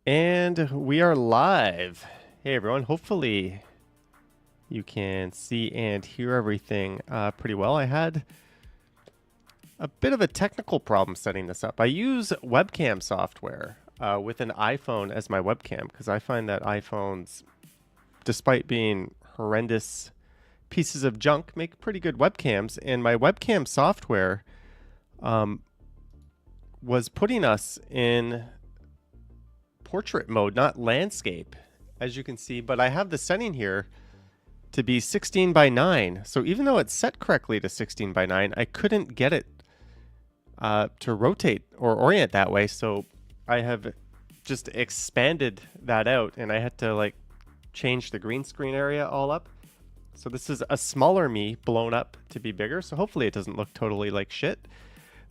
And we are live. Hey everyone, hopefully you can see and hear everything pretty well. I had a bit of a technical problem setting this up. I use webcam software with an iPhone as my webcam because I find that iPhones, despite being horrendous pieces of junk, make pretty good webcams. And my webcam software was putting us in portrait mode, not landscape, as you can see. But I have the setting here to be 16 by 9. So even though it's set correctly to 16 by 9, I couldn't get it to rotate or orient that way. So I have just expanded that out, and I had to like change the green screen area all up. So this is a smaller me blown up to be bigger. So hopefully it doesn't look totally like shit.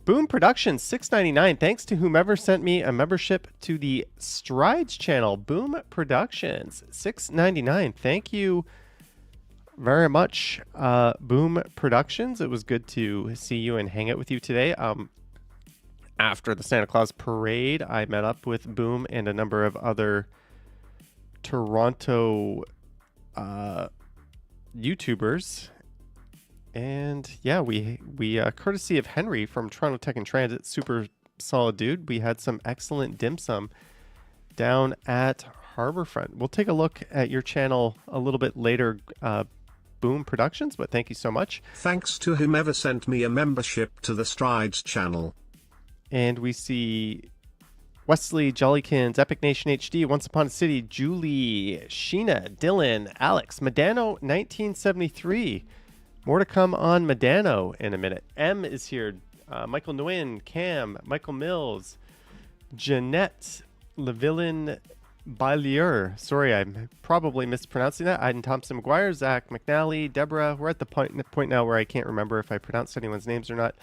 Boom Productions, $6.99. Thanks to whomever sent me a membership to the Strides channel. Boom Productions, $6.99. Thank you very much, Boom Productions. It was good to see you and hang out with you today. After the Santa Claus parade, I met up with Boom and a number of other Toronto YouTubers. And yeah, we courtesy of Henry from Toronto Tech and Transit, super solid dude, we had some excellent dim sum down at Harborfront. We'll take a look at your channel a little bit later, Boom Productions, but thank you so much. Thanks to whomever sent me a membership to the Strides channel. And we see Wesley, Jollykins, Epic Nation HD, Once Upon a City, Julie, Sheena, Dylan, Alex, Medano 1973. More to come on Medano in a minute. M is here. Michael Nguyen, Cam, Michael Mills, Jeanette, Levillin Bailier. Sorry, I'm probably mispronouncing that. Aiden Thompson McGuire, Zach McNally, Deborah. We're at the point now where I can't remember if I pronounced anyone's names or not.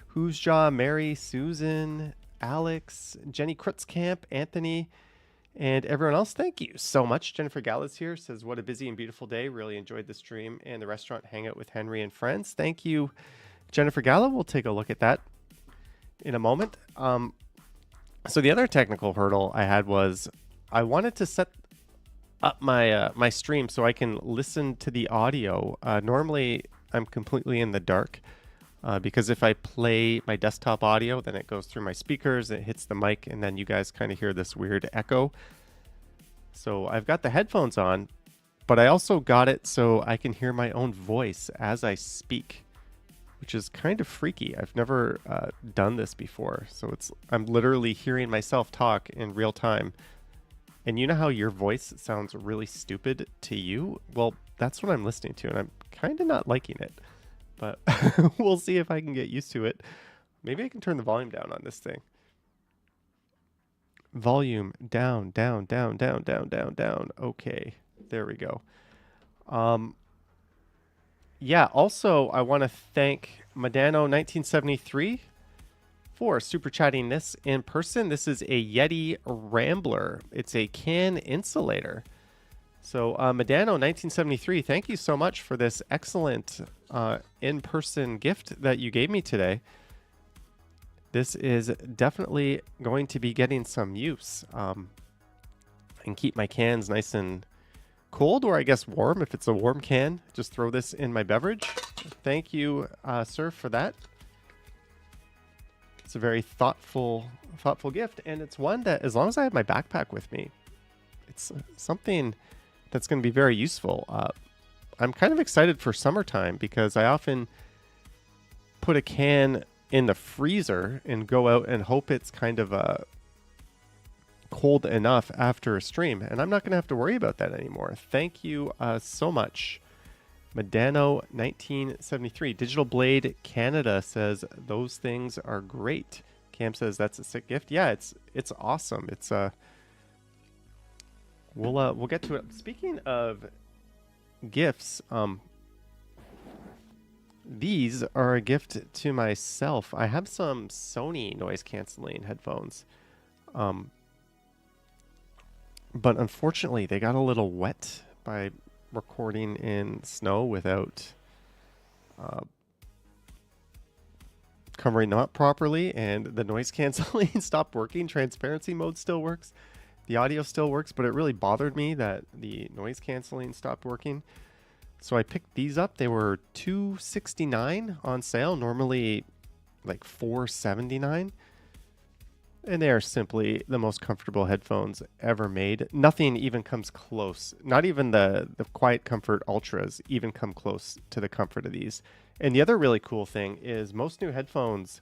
Who's Jaw, Mary, Susan, Alex, Jenny Krutzkamp, Anthony, and everyone else. Thank you so much. Jennifer Gallas here says, what a busy and beautiful day. Really enjoyed the stream and the restaurant hangout with Henry and friends. Thank you, Jennifer Galla. We'll take a look at that in a moment. So the other technical hurdle I had was I wanted to set up my my stream so I can listen to the audio. Normally, I'm completely in the dark because if I play my desktop audio, then it goes through my speakers, it hits the mic, and then you guys kind of hear this weird echo. So I've got the headphones on, but I also got it so I can hear my own voice as I speak, which is kind of freaky. I've never done this before. So I'm literally hearing myself talk in real time. And you know how your voice sounds really stupid to you? Well, that's what I'm listening to, and I'm kind of not liking it. But we'll see if I can get used to it. Maybe I can turn the volume down on this thing. Volume down, down, down, down, down, down, down. Okay, there we go. Yeah, also, I want to thank Medano 1973 for super chatting this in person. This is a Yeti Rambler. It's a can insulator. So Medano 1973, thank you so much for this excellent in-person gift that you gave me today. This is definitely going to be getting some use and keep my cans nice and cold, or I guess warm if it's a warm can. Just throw this in my beverage. Thank you, sir, for that. It's a very thoughtful gift, and it's one that, as long as I have my backpack with me, it's something that's going to be very useful. I'm kind of excited for summertime because I often put a can in the freezer and go out and hope it's kind of cold enough after a stream, and I'm not going to have to worry about that anymore. Thank you so much. Medano 1973. Digital Blade Canada says those things are great. Cam says that's a sick gift. Yeah, it's awesome. It's we'll get to it. Speaking of gifts, these are a gift to myself. I have some Sony noise canceling headphones, but unfortunately they got a little wet by recording in snow without covering them up properly, and the noise canceling stopped working. Transparency mode still works. The audio still works, but it really bothered me that the noise canceling stopped working. So I picked these up. They were $269 on sale, normally like $479. And they are simply the most comfortable headphones ever made. Nothing even comes close. Not even the Quiet Comfort Ultras even come close to the comfort of these. And the other really cool thing is most new headphones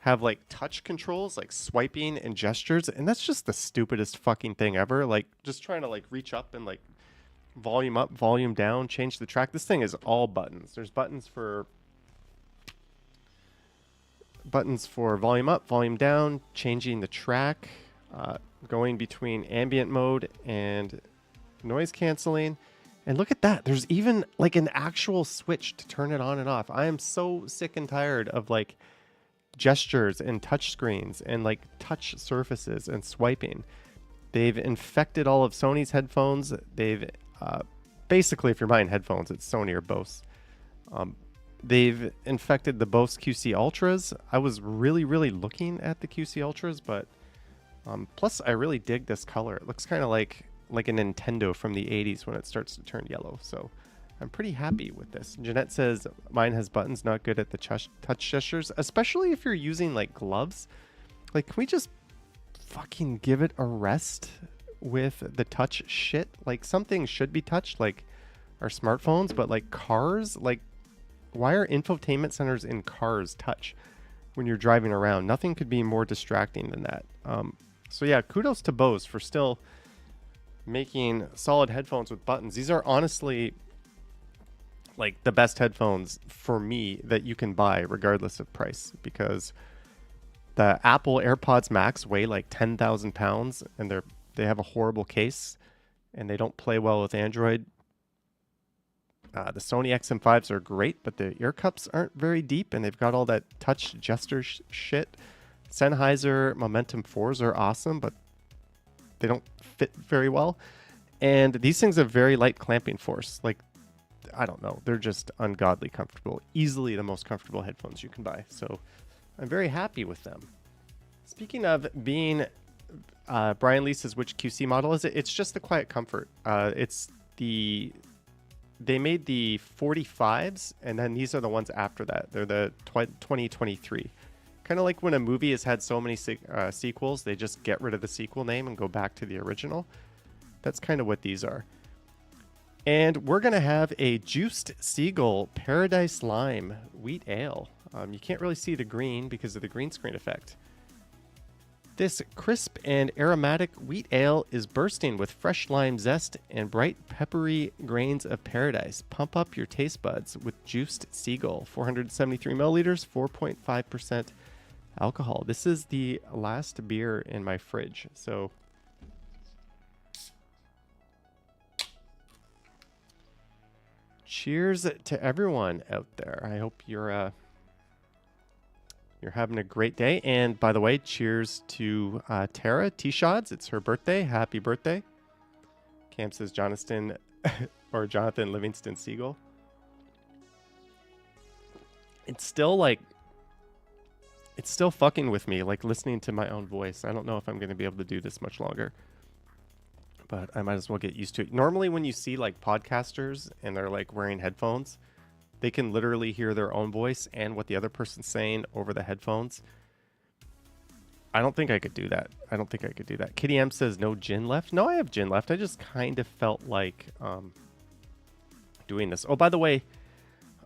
have like touch controls, like swiping and gestures. And that's just the stupidest fucking thing ever. Like just trying to like reach up and like volume up, volume down, change the track. This thing is all buttons. There's buttons for volume up, volume down, changing the track, going between ambient mode and noise canceling. And look at that. There's even like an actual switch to turn it on and off. I am so sick and tired of like gestures and touch screens and like touch surfaces and swiping. They've infected all of Sony's headphones. They've basically, if you're buying headphones, it's Sony or Bose. They've infected the Bose QC Ultras. I was really looking at the QC Ultras, but plus I really dig this color. It looks kind of like a Nintendo from the 80s when it starts to turn yellow. So I'm pretty happy with this. Jeanette says mine has buttons, not good at the touch gestures, especially if you're using like gloves. Like, can we just fucking give it a rest with the touch shit? Like, some things should be touched, like our smartphones, but like cars, like, why are infotainment centers in cars touch when you're driving around? Nothing could be more distracting than that. So yeah, kudos to Bose for still making solid headphones with buttons. These are honestly like the best headphones for me that you can buy regardless of price, because the Apple AirPods Max weigh like 10,000 pounds and they have a horrible case and they don't play well with Android. The Sony XM5s are great, but the ear cups aren't very deep, and they've got all that touch gesture shit. Sennheiser Momentum 4s are awesome, but they don't fit very well. And these things have very light clamping force. Like, I don't know. They're just ungodly comfortable. Easily the most comfortable headphones you can buy. So I'm very happy with them. Speaking of being, Brian Lee says, which QC model is it? It's just the Quiet Comfort. They made the 45s, and then these are the ones after that. They're the 2023. Kind of like when a movie has had so many sequels, they just get rid of the sequel name and go back to the original. That's kind of what these are. And we're going to have a Juiced Seagull Paradise Lime Wheat Ale. You can't really see the green because of the green screen effect. This crisp and aromatic wheat ale is bursting with fresh lime zest and bright peppery grains of paradise. Pump up your taste buds with Juiced Seagull. 473 milliliters, 4.5% alcohol. This is the last beer in my fridge. So cheers to everyone out there. I hope you're having a great day. And by the way, cheers to Tara T-Shods. It's her birthday. Happy birthday. Cam says Jonathan Livingston Seagull. It's still fucking with me, like listening to my own voice. I don't know if I'm going to be able to do this much longer, but I might as well get used to it. Normally when you see like podcasters and they're like wearing headphones, they can literally hear their own voice and what the other person's saying over the headphones. I don't think I could do that. Kitty M says no gin left. No, I have gin left. I just kind of felt like doing this. Oh, by the way,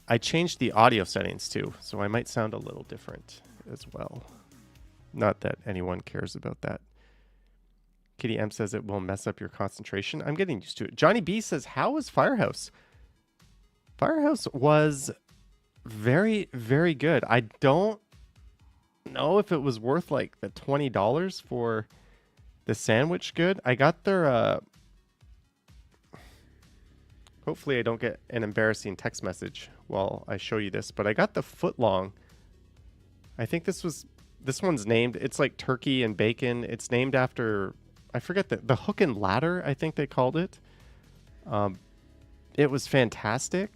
I changed the audio settings too, so I might sound a little different as well. Not that anyone cares about that. Kitty M says it will mess up your concentration. I'm getting used to it. Johnny B says, how was Firehouse? Firehouse was very, very good. I don't know if it was worth like the $20 for the sandwich good. I got their hopefully I don't get an embarrassing text message while I show you this, but I got the footlong. I think this one's named, it's like turkey and bacon. It's named after, I forget the hook and ladder, I think they called it. It was fantastic.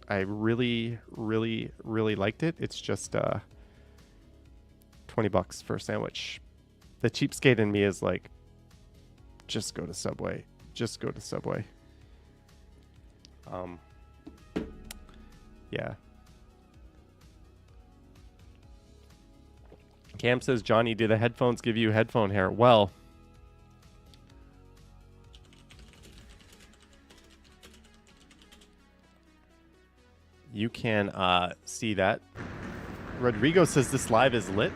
I really, really, really liked it. It's just $20 for a sandwich. the cheapskate in me is like, just go to Subway. Just go to Subway. Yeah. Cam says, Johnny, do the headphones give you headphone hair? Well, you can see that. Rodrigo says this live is lit.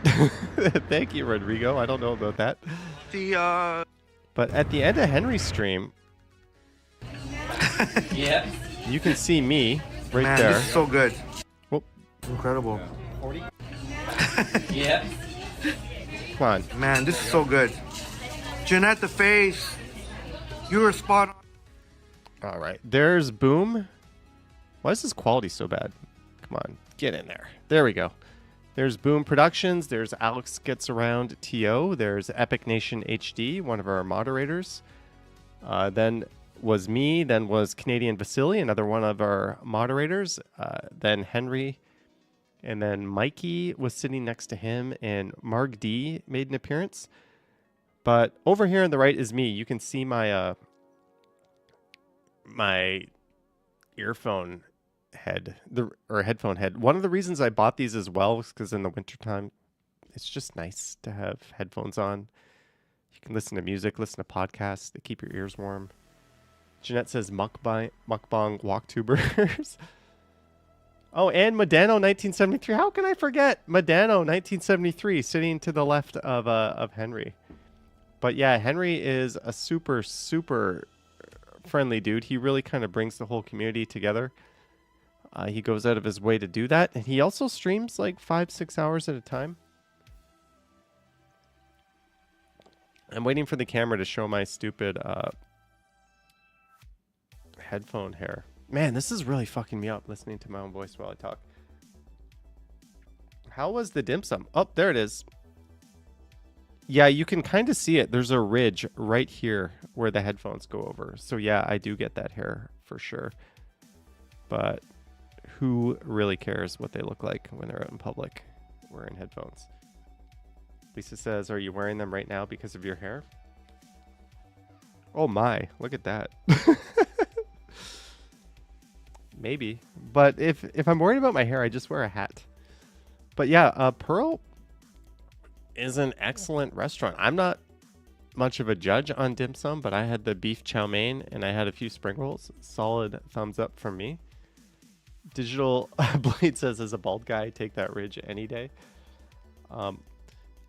Thank you, Rodrigo. I don't know about that. But at the end of Henry's stream, Yeah. you can see me right Man, there. this is so good. Whoop. Incredible. 40? Yeah. Come on. Man, this is so good. Jeanette the face. You were spot on. All right. There's Boom. Why is this quality so bad? Come on. Get in there. There we go. There's Boom Productions. There's Alex Gets Around TO. There's Epic Nation HD, one of our moderators. Then was me. Then was Canadian Vasily, another one of our moderators. Then Henry. And then Mikey was sitting next to him. And Mark D made an appearance. But over here on the right is me. You can see my my earphone head, or headphone head. One of the reasons I bought these as well is because in the wintertime, it's just nice to have headphones on. You can listen to music, listen to podcasts. They keep your ears warm. Jeanette says mukbang walktubers. Oh, and Modano 1973. How can I forget Modano 1973 sitting to the left of Henry? But yeah, Henry is a super, super friendly dude. He really kind of brings the whole community together. He goes out of his way to do that. And he also streams like 5-6 hours at a time. I'm waiting for the camera to show my stupid headphone hair. Man, this is really fucking me up listening to my own voice while I talk. How was the dim sum? Oh, there it is. Yeah, you can kind of see it. There's a ridge right here where the headphones go over. So yeah, I do get that hair for sure. But who really cares what they look like when they're out in public wearing headphones? Lisa says, are you wearing them right now because of your hair? Oh my, look at that. Maybe. But if I'm worried about my hair, I just wear a hat. But yeah, Pearl is an excellent restaurant. I'm not much of a judge on dim sum, but I had the beef chow mein and I had a few spring rolls. Solid thumbs up from me. Digital Blade says, as a bald guy, take that ridge any day.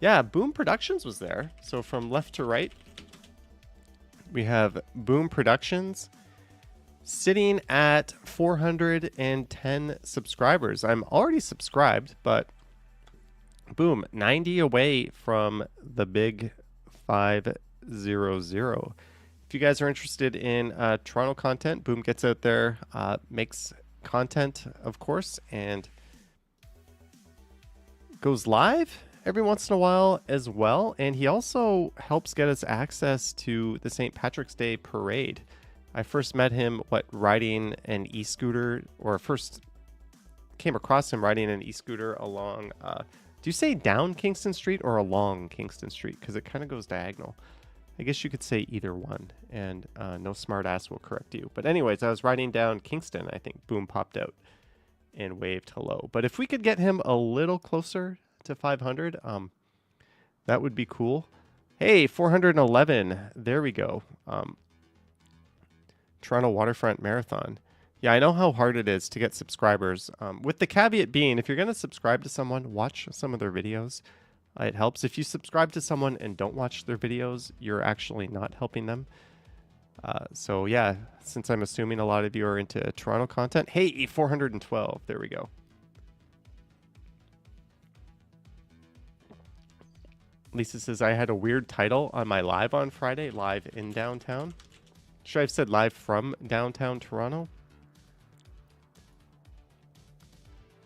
Yeah, Boom Productions was there. So from left to right, we have Boom Productions sitting at 410 subscribers. I'm already subscribed, but boom, 90 away from the big 500. If you guys are interested in Toronto content, Boom gets out there, makes content, of course, and goes live every once in a while as well. And he also helps get us access to the St. Patrick's Day parade. I first met him, riding an e-scooter, or first came across him riding an e-scooter along, do you say down Kingston Street or along Kingston Street? Because it kind of goes diagonal. I guess you could say either one, and no smart ass will correct you. But anyways, I was riding down Kingston. I think Boom popped out and waved hello. But if we could get him a little closer to 500, that would be cool. Hey, 411. There we go. Toronto Waterfront Marathon. Yeah, I know how hard it is to get subscribers. With the caveat being, if you're going to subscribe to someone, watch some of their videos. It helps. If you subscribe to someone and don't watch their videos, you're actually not helping them. So yeah, since I'm assuming a lot of you are into Toronto content. Hey, 412. There we go. Lisa says, I had a weird title on my live on Friday, live in downtown. Should I have said live from downtown Toronto?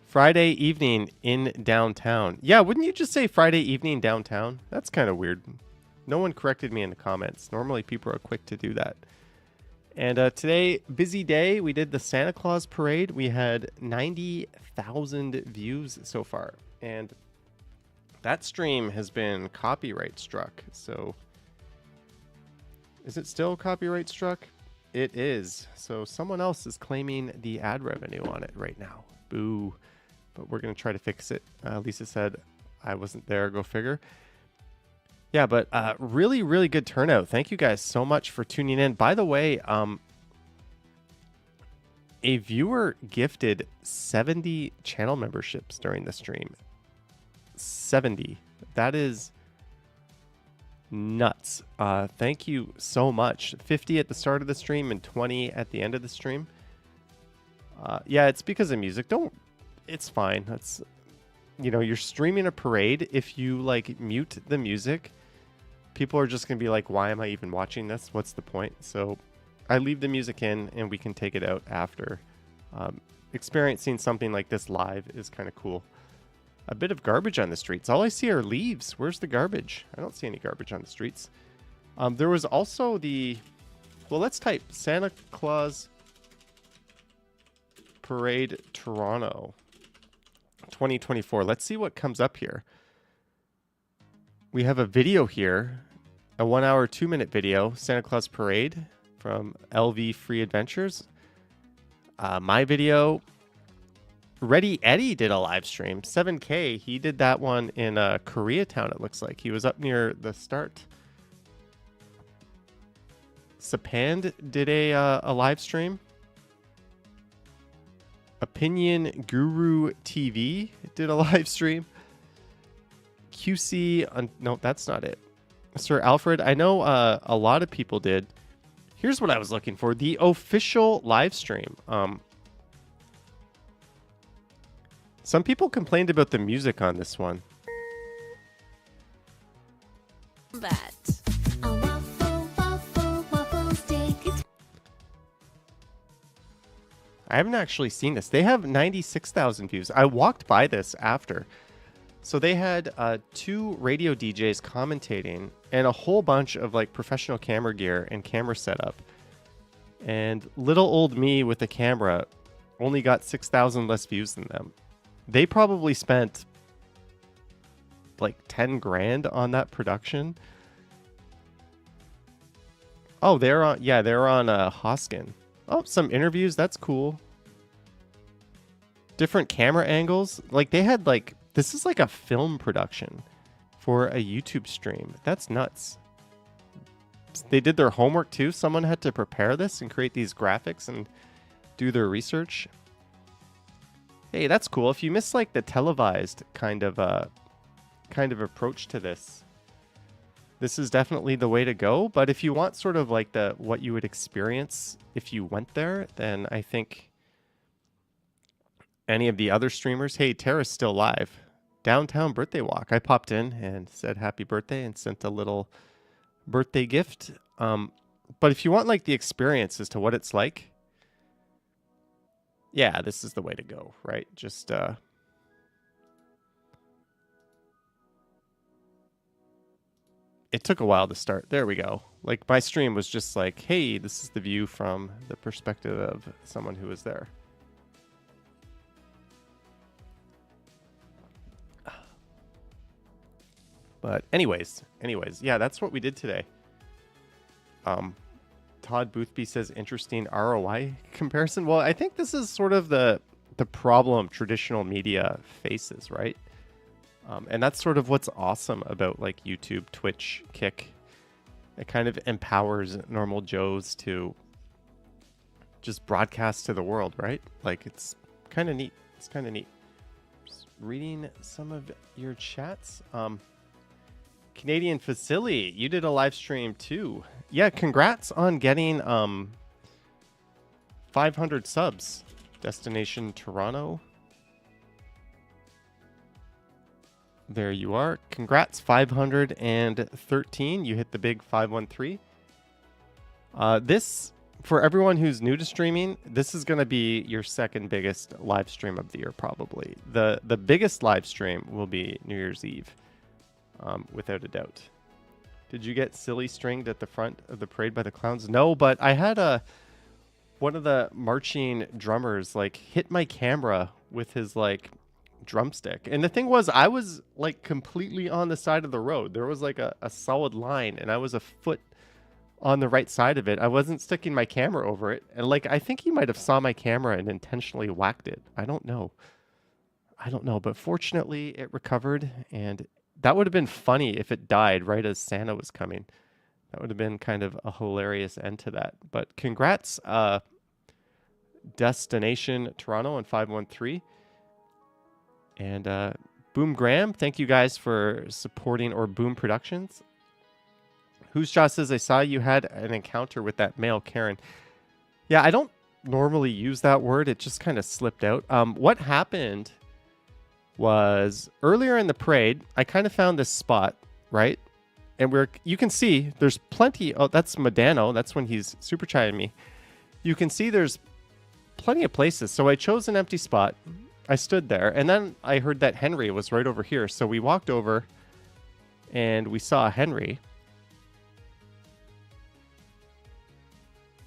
Friday evening in downtown. Yeah, wouldn't you just say Friday evening downtown? That's kind of weird. No one corrected me in the comments. Normally people are quick to do that. And today, busy day. We did the Santa Claus parade. We had 90,000 views so far. And That stream has been copyright struck. So is it still copyright struck? It is. So someone else is claiming the ad revenue on it right now. Boo. But we're going to try to fix it. Lisa said I wasn't there. Go figure. Yeah, but really, really good turnout. Thank you guys so much for tuning in. By the way, a viewer gifted 70 channel memberships during the stream. 70. That is nuts. Thank you so much. 50 at the start of the stream and 20 at the end of the stream. Yeah, it's because of music. It's fine. That's, you're streaming a parade. If you like mute the music, people are just going to be like, why am I even watching this? What's the point? So I leave the music in and we can take it out after. Experiencing something like this live is kind of cool. A bit of garbage on the streets. All I see are leaves. Where's the garbage? I don't see any garbage on the streets. There was also let's type Santa Claus Parade Toronto 2024. Let's see what comes up here. We have a video here, a 1 hour, 2 minute video, Santa Claus Parade from LV Free Adventures. My video, Ready Eddie did a live stream, 7K. He did that one in Koreatown, it looks like. He was up near the start. Sapand did a live stream. Opinion Guru TV did a live stream. QC, no, that's not it. Sir Alfred, I know a lot of people did. Here's what I was looking for. The official live stream. Some people complained about the music on this one. That. A waffle stick. I haven't actually seen this. They have 96,000 views. I walked by this after. So they had 2 radio DJs commentating and a whole bunch of like professional camera gear and camera setup. And little old me with a camera only got 6,000 less views than them. They probably spent like 10 grand on that production. Oh, they're on Hoskin. Oh, some interviews. That's cool. Different camera angles. Like they had this is like a film production for a YouTube stream. That's nuts. They did their homework too. Someone had to prepare this and create these graphics and do their research. Hey, that's cool. If you miss like the televised kind of approach to this, this is definitely the way to go. But if you want sort of like what you would experience if you went there, then I think any of the other streamers. Hey, Tara's still live. Downtown birthday walk. I popped in and said happy birthday and sent a little birthday gift. But if you want like the experience as to what it's like, yeah, this is the way to go, right? Just it took a while to start. There we go. Like my stream was just like, hey, this is the view from the perspective of someone who was there. But anyways, yeah, that's what we did today. Todd Boothby says interesting ROI comparison. Well, I think this is sort of the problem traditional media faces, right? And that's sort of what's awesome about like YouTube, Twitch, Kick. It kind of empowers normal Joes to just broadcast to the world, right? Like it's kind of neat. It's kind of neat. Just reading some of your chats. Canadian Facility, you did a live stream too. Yeah, congrats on getting 500 subs. Destination Toronto. There you are. Congrats, 513. You hit the big 513. This, for everyone who's new to streaming, this is going to be your second biggest live stream of the year, probably. The biggest live stream will be New Year's Eve, without a doubt. Did you get silly stringed at the front of the parade by the clowns? No, but I had one of the marching drummers like hit my camera with his like drumstick. And the thing was, I was like completely on the side of the road. There was like a solid line, and I was a foot on the right side of it. I wasn't sticking my camera over it. And like, I think he might have saw my camera and intentionally whacked it. I don't know. But fortunately it recovered, and that would have been funny if it died right as Santa was coming. That would have been kind of a hilarious end to that. But congrats, Destination Toronto on 513. And Boom Graham, thank you guys for supporting, or Boom Productions. Who's Josh says, I saw you had an encounter with that male Karen. Yeah, I don't normally use that word. It just kind of slipped out. What happened was earlier in the parade, I kind of found this spot, right? And you can see there's plenty. Oh, that's Medano. That's when he's super chatting me. You can see there's plenty of places. So I chose an empty spot. I stood there, and then I heard that Henry was right over here. So we walked over and we saw Henry.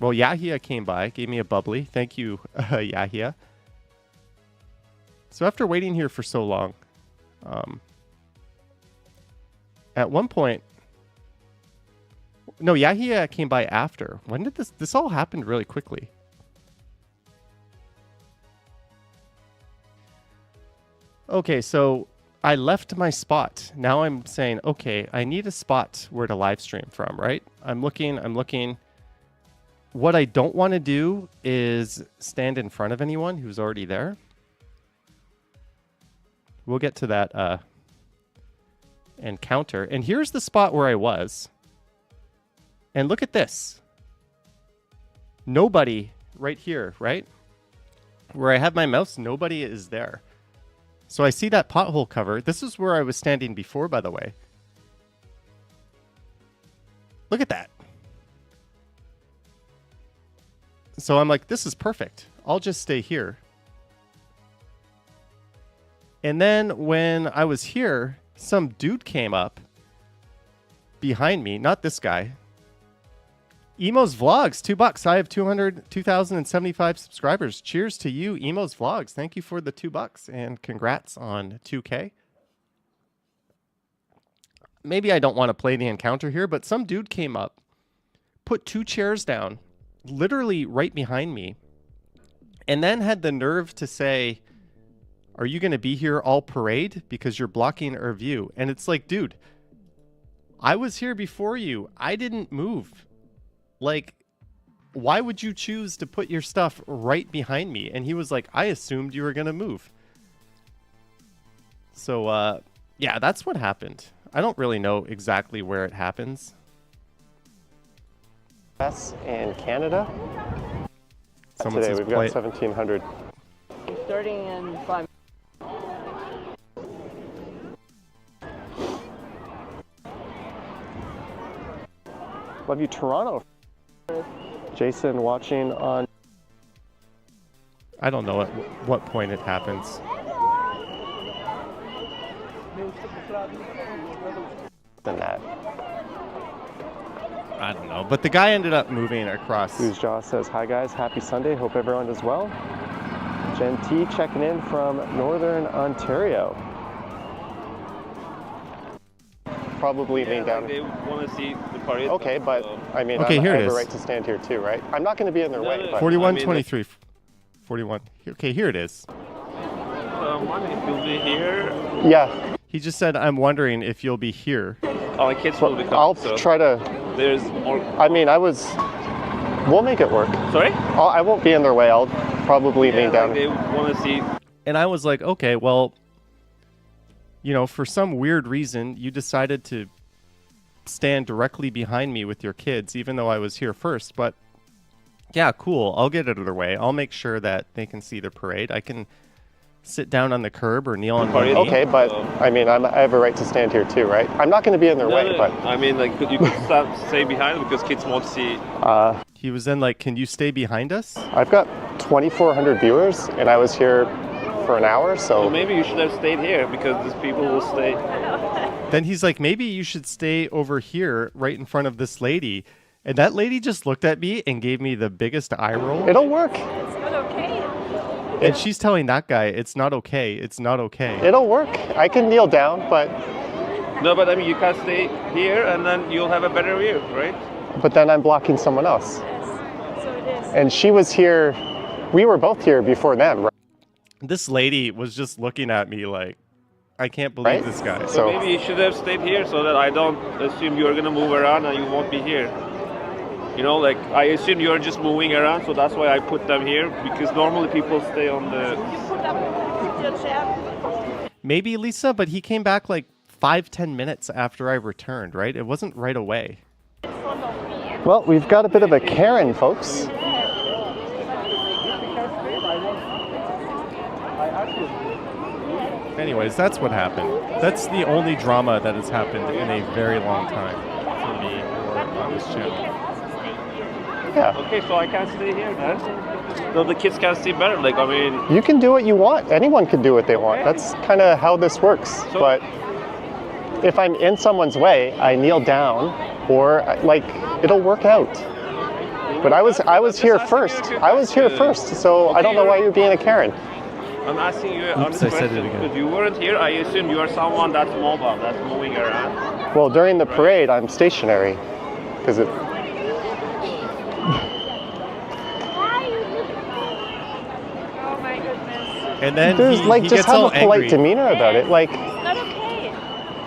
Well, Yahia came by, gave me a bubbly. Thank you, Yahia. So after waiting here for so long, at one point, no, Yahia came by after. When did this all happened really quickly? Okay, so I left my spot. Now I'm saying, okay, I need a spot where to live stream from, right? I'm looking. What I don't want to do is stand in front of anyone who's already there. We'll get to that encounter. And here's the spot where I was. And look at this. Nobody right here, right? Where I have my mouse, nobody is there. So I see that pothole cover. This is where I was standing before, by the way. Look at that. So I'm like, this is perfect. I'll just stay here. And then when I was here, some dude came up behind me. Not this guy. Emo's Vlogs, $2. I have 2,075 subscribers. Cheers to you, Emo's Vlogs. Thank you for the $2 and congrats on 2K. Maybe I don't want to play the encounter here, but some dude came up, put 2 chairs down, literally right behind me, and then had the nerve to say, are you going to be here all parade because you're blocking our view? And it's like, dude, I was here before you. I didn't move. Like, why would you choose to put your stuff right behind me? And he was like, I assumed you were going to move. So, yeah, that's what happened. I don't really know exactly where it happens. US and Canada. Today we've got 1,700. Starting in 5. Love you, Toronto. Jason watching on. I don't know at what point it happens. Than that. I don't know, but the guy ended up moving across. Who's Jaw says, hi guys, happy Sunday, hope everyone does well. Jen T checking in from Northern Ontario. Probably lean down. They want to see the party. Okay, but I mean, okay, I have a right to stand here too, right? I'm not going to be in their way. But 41-23. 41. Okay, here it is. I'm wondering if you'll be here. Yeah. He just said, I'm wondering if you'll be here. Oh, my kids will be coming. I'll so try to. There's more. I mean, we'll make it work. Sorry? I won't be in their way. I'll probably lean down. Like they want to see. And I was like, okay, well, you know, for some weird reason, you decided to stand directly behind me with your kids, even though I was here first. But yeah, cool. I'll get it their way. I'll make sure that they can see the parade. I can sit down on the curb or kneel on one knee. Okay, but I mean, I have a right to stand here too, right? I'm not going to be in their way, but I mean, like, you could stay behind because kids want to see. He was then like, can you stay behind us? I've got 2,400 viewers, and I was here for an hour, so... Well, maybe you should have stayed here, because these people will stay. Then he's like, maybe you should stay over here, right in front of this lady. And that lady just looked at me and gave me the biggest eye roll. It'll work. It's not okay. And she's telling that guy, it's not okay. It's not okay. It'll work. I can kneel down, but No, but I mean, you can stay here and then you'll have a better view, right? then I'm blocking someone else. So it is. And she was here. We were both here before them, right? This lady was just looking at me like, I can't believe Right? this guy. So So maybe you should have stayed here so that I don't assume you're gonna move around and you won't be here. You know, like I assume you're just moving around, so that's why I put them here, because normally people stay on the... Put up your chair. Maybe Lisa, but he came back like 5-10 minutes after I returned, right? It wasn't right away. well, we've got a bit of a Karen, folks. Anyways, that's what happened. That's the only drama that has happened in a very long time for me or on this channel. Yeah. Okay, so I can't stay here then. So the kids can see better. Like, I mean, You can do what you want. Anyone can do what they want. That's kind of how this works. So- But if I'm in someone's way, I kneel down, or like it'll work out. But I was here first. I was here first, so I don't know why you're being a Karen. I'm asking you Oops, a I said it question again. because you weren't here. I assume you are someone that's mobile, that's moving around. Well, during the parade, I'm stationary because it. Oh my goodness. And then There's he, like he just gets all have a polite angry. demeanor about it. Like Not okay.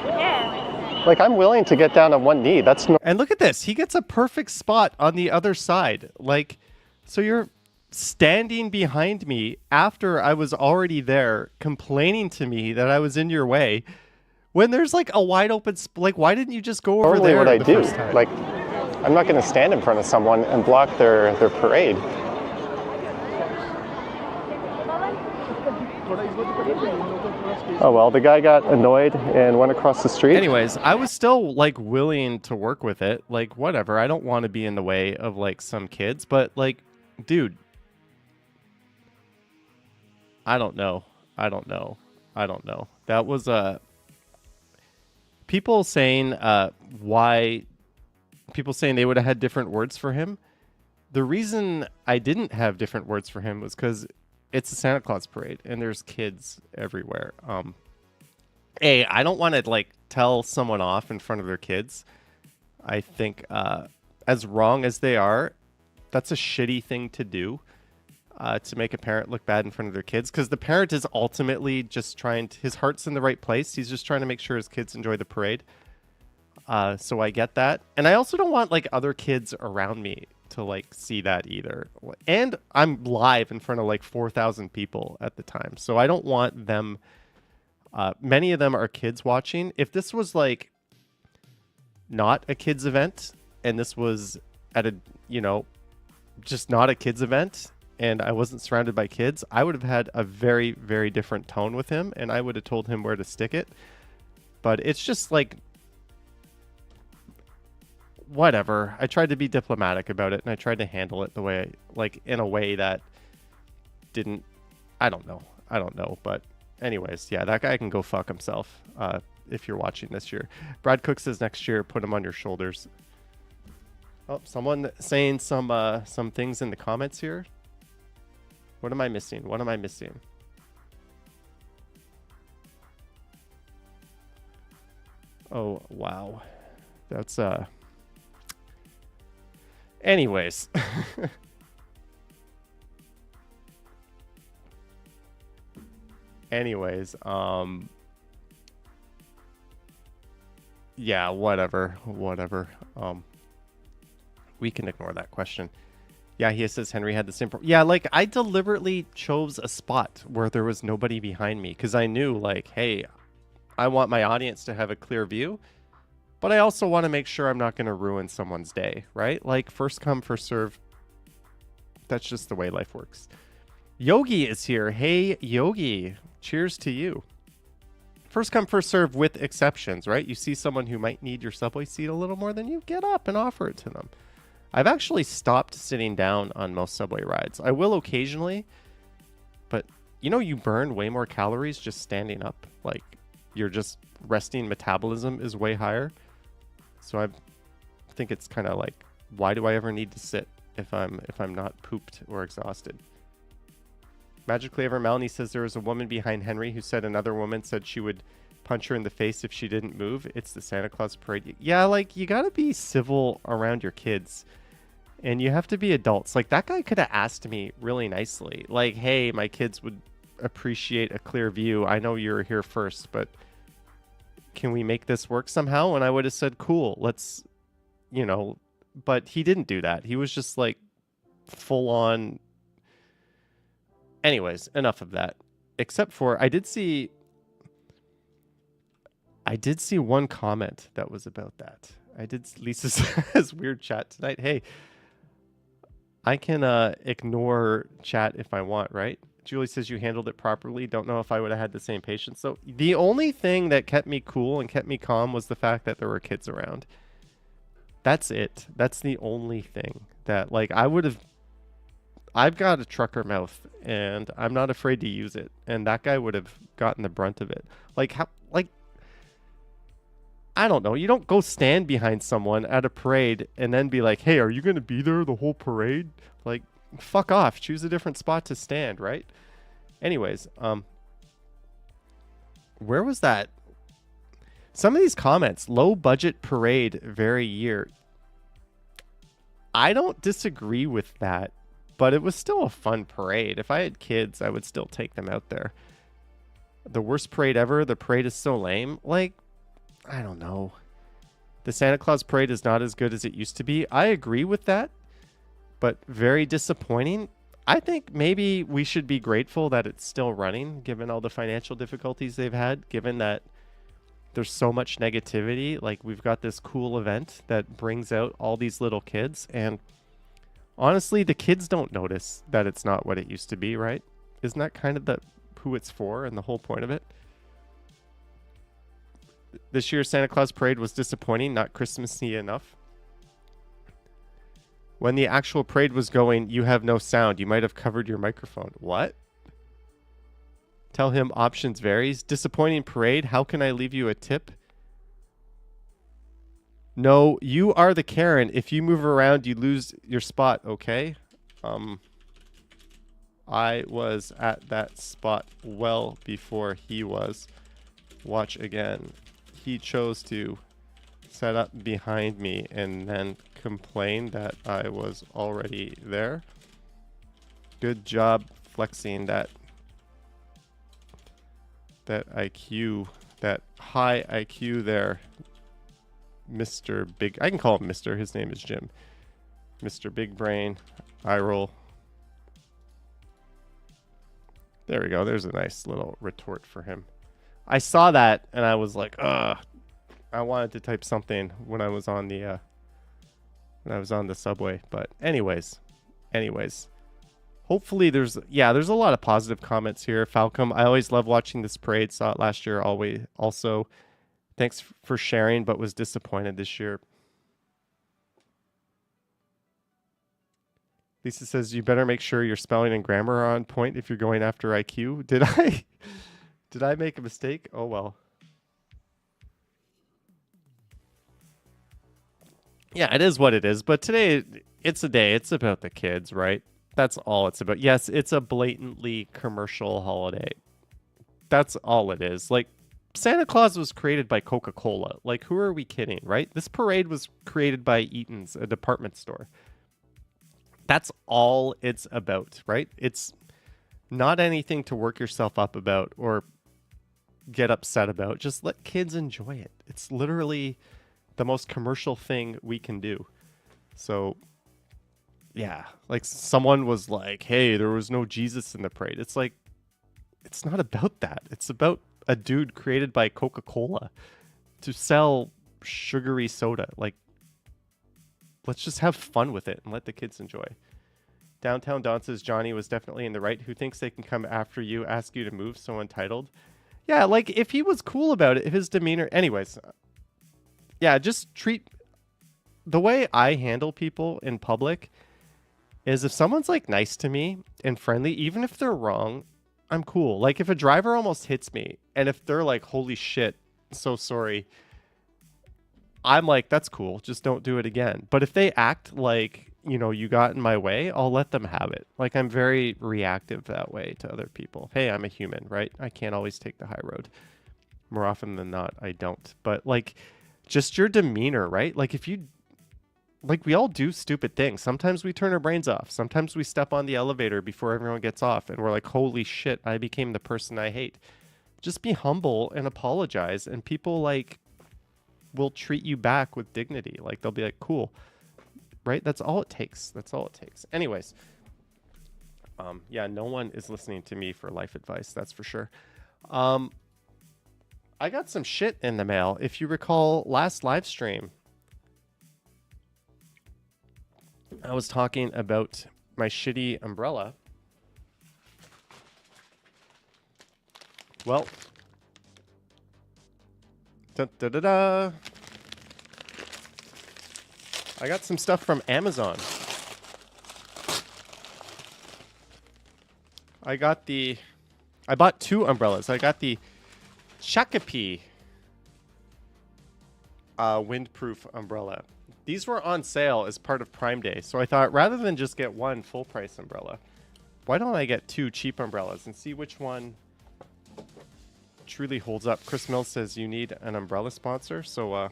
Yeah. like I'm willing to get down on one knee. That's no. And look at this. He gets a perfect spot on the other side. Like, so you're standing behind me after I was already there, complaining to me that I was in your way. When there's like a wide open, like, why didn't you just go over Normally there what I the do. first time? Like I'm not going to stand in front of someone and block their parade. Oh well, the guy got annoyed and went across the street. Anyways, I was still like willing to work with it. Like, whatever. I don't want to be in the way of like some kids, but like, dude, I don't know. That was people saying people saying they would have had different words for him. The reason I didn't have different words for him was because it's a Santa Claus parade and there's kids everywhere. I don't want to like tell someone off in front of their kids. I think as wrong as they are, that's a shitty thing to do. To make a parent look bad in front of their kids, because the parent is ultimately just trying to, his heart's in the right place. He's just trying to make sure his kids enjoy the parade. So I get that. And I also don't want like other kids around me to like see that either. And I'm live in front of like 4,000 people at the time. So I don't want them, many of them are kids watching. If this was like not a kids event and this was at a, just not a kids event, and I wasn't surrounded by kids, I would have had a very, very different tone with him, and I would have told him where to stick it. But it's just like, whatever. I tried to be diplomatic about it, and I tried to handle it the way, in a way that didn't, I don't know. But anyways, yeah, that guy can go fuck himself if you're watching this year. Brad Cook says next year, put him on your shoulders. Oh, someone saying some things in the comments here. What am I missing? Oh, wow. That's, anyways. Yeah, whatever. We can ignore that question. Yeah, he says Henry had the same problem. Yeah, like, I deliberately chose a spot where there was nobody behind me because I knew, like, hey, I want my audience to have a clear view, but I also want to make sure I'm not going to ruin someone's day, right? Like, first come, first serve. That's just the way life works. Yogi is here. Hey, Yogi. Cheers to you. First come, first serve with exceptions, right? You see someone who might need your subway seat a little more than you, get up and offer it to them. I've actually stopped sitting down on most subway rides. I will occasionally, but you burn way more calories just standing up. Like, your just resting metabolism is way higher. So I think it's kind of like, why do I ever need to sit if I'm not pooped or exhausted? Magically Ever Melanie says there was a woman behind Henry who said another woman said she would punch her in the face if she didn't move. It's the Santa Claus parade. Yeah, like, you gotta be civil around your kids. And you have to be adults. Like, that guy could have asked me really nicely. Like, hey, my kids would appreciate a clear view. I know you're here first, but can we make this work somehow? And I would have said, cool, let's, but he didn't do that. He was just like full on. Anyways, enough of that. Except for I did see one comment that was about that. Lisa says weird chat tonight. Hey, I can ignore chat if I want, right? Julie says you handled it properly. Don't know if I would have had the same patience. So the only thing that kept me cool and kept me calm was the fact that there were kids around. That's it. That's the only thing that, like, I've got a trucker mouth and I'm not afraid to use it. And that guy would have gotten the brunt of it. I don't know. You don't go stand behind someone at a parade and then be like, hey, are you going to be there the whole parade? Like, fuck off. Choose a different spot to stand, right? Anyways, where was that? Some of these comments, low budget parade very year. I don't disagree with that, but it was still a fun parade. If I had kids, I would still take them out there. The worst parade ever. The parade is so lame. Like, I don't know. The Santa Claus parade is not as good as it used to be. I agree with that, but very disappointing. I think maybe we should be grateful that it's still running, given all the financial difficulties they've had, given that there's so much negativity. Like, we've got this cool event that brings out all these little kids, and honestly, the kids don't notice that it's not what it used to be, right? Isn't that kind of who it's for and the whole point of it? This year's Santa Claus parade was disappointing, not Christmassy enough. When the actual parade was going, you have no sound. You might have covered your microphone. What? Tell him options varies. Disappointing parade. How can I leave you a tip? No, you are the Karen. If you move around, you lose your spot, okay? I was at that spot well before he was. Watch again. He chose to set up behind me and then complain that I was already there. Good job flexing that IQ, that high IQ there, Mr. Big. I can call him Mr. His name is Jim. Mr. Big Brain. Eye roll. There we go. There's a nice little retort for him. I saw that and I was like, ugh. I wanted to type something when I was on the subway, but anyways, hopefully there's a lot of positive comments here. Falcom, I always love watching this parade. Saw it last year. Always. Also, thanks for sharing, but was disappointed this year. Lisa says you better make sure your spelling and grammar are on point if you're going after IQ. Did I make a mistake? Oh well. Yeah, it is what it is. But today, it's a day. It's about the kids, right? That's all it's about. Yes, it's a blatantly commercial holiday. That's all it is. Like, Santa Claus was created by Coca-Cola. Like, who are we kidding, right? This parade was created by Eaton's, a department store. That's all it's about, right? It's not anything to work yourself up about or get upset about. Just let kids enjoy it. It's literally the most commercial thing we can do. So, yeah, like someone was like, hey, there was no Jesus in the parade. It's like, it's not about that. It's about a dude created by Coca-Cola to sell sugary soda. Like, let's just have fun with it and let the kids enjoy. Downtown Don says Johnny was definitely in the right. Who thinks they can come after you, ask you to move, so entitled? Yeah, like, if he was cool about it, his demeanor... Anyways... Yeah, just treat... The way I handle people in public is if someone's, like, nice to me and friendly, even if they're wrong, I'm cool. Like, if a driver almost hits me, and if they're like, holy shit, so sorry, I'm like, that's cool. Just don't do it again. But if they act like, you know, you got in my way, I'll let them have it. Like, I'm very reactive that way to other people. Hey, I'm a human, right? I can't always take the high road. More often than not, I don't. But like, just your demeanor, right? Like, if you, like, we all do stupid things. Sometimes we turn our brains off. Sometimes we step on the elevator before everyone gets off and we're like, holy shit, I became the person I hate. Just be humble and apologize, and people like will treat you back with dignity. Like, they'll be like, cool, right? That's all it takes. That's all it takes. Anyways, yeah, no one is listening to me for life advice, that's for sure. I got some shit in the mail. If you recall last live stream, I was talking about my shitty umbrella. Well, da-da-da-da. I got some stuff from Amazon. I bought 2 umbrellas. I got the Shakopee windproof umbrella. These were on sale as part of Prime Day, so I thought rather than just get 1 full price umbrella, why don't I get 2 cheap umbrellas and see which one truly holds up. Chris Mills says you need an umbrella sponsor, so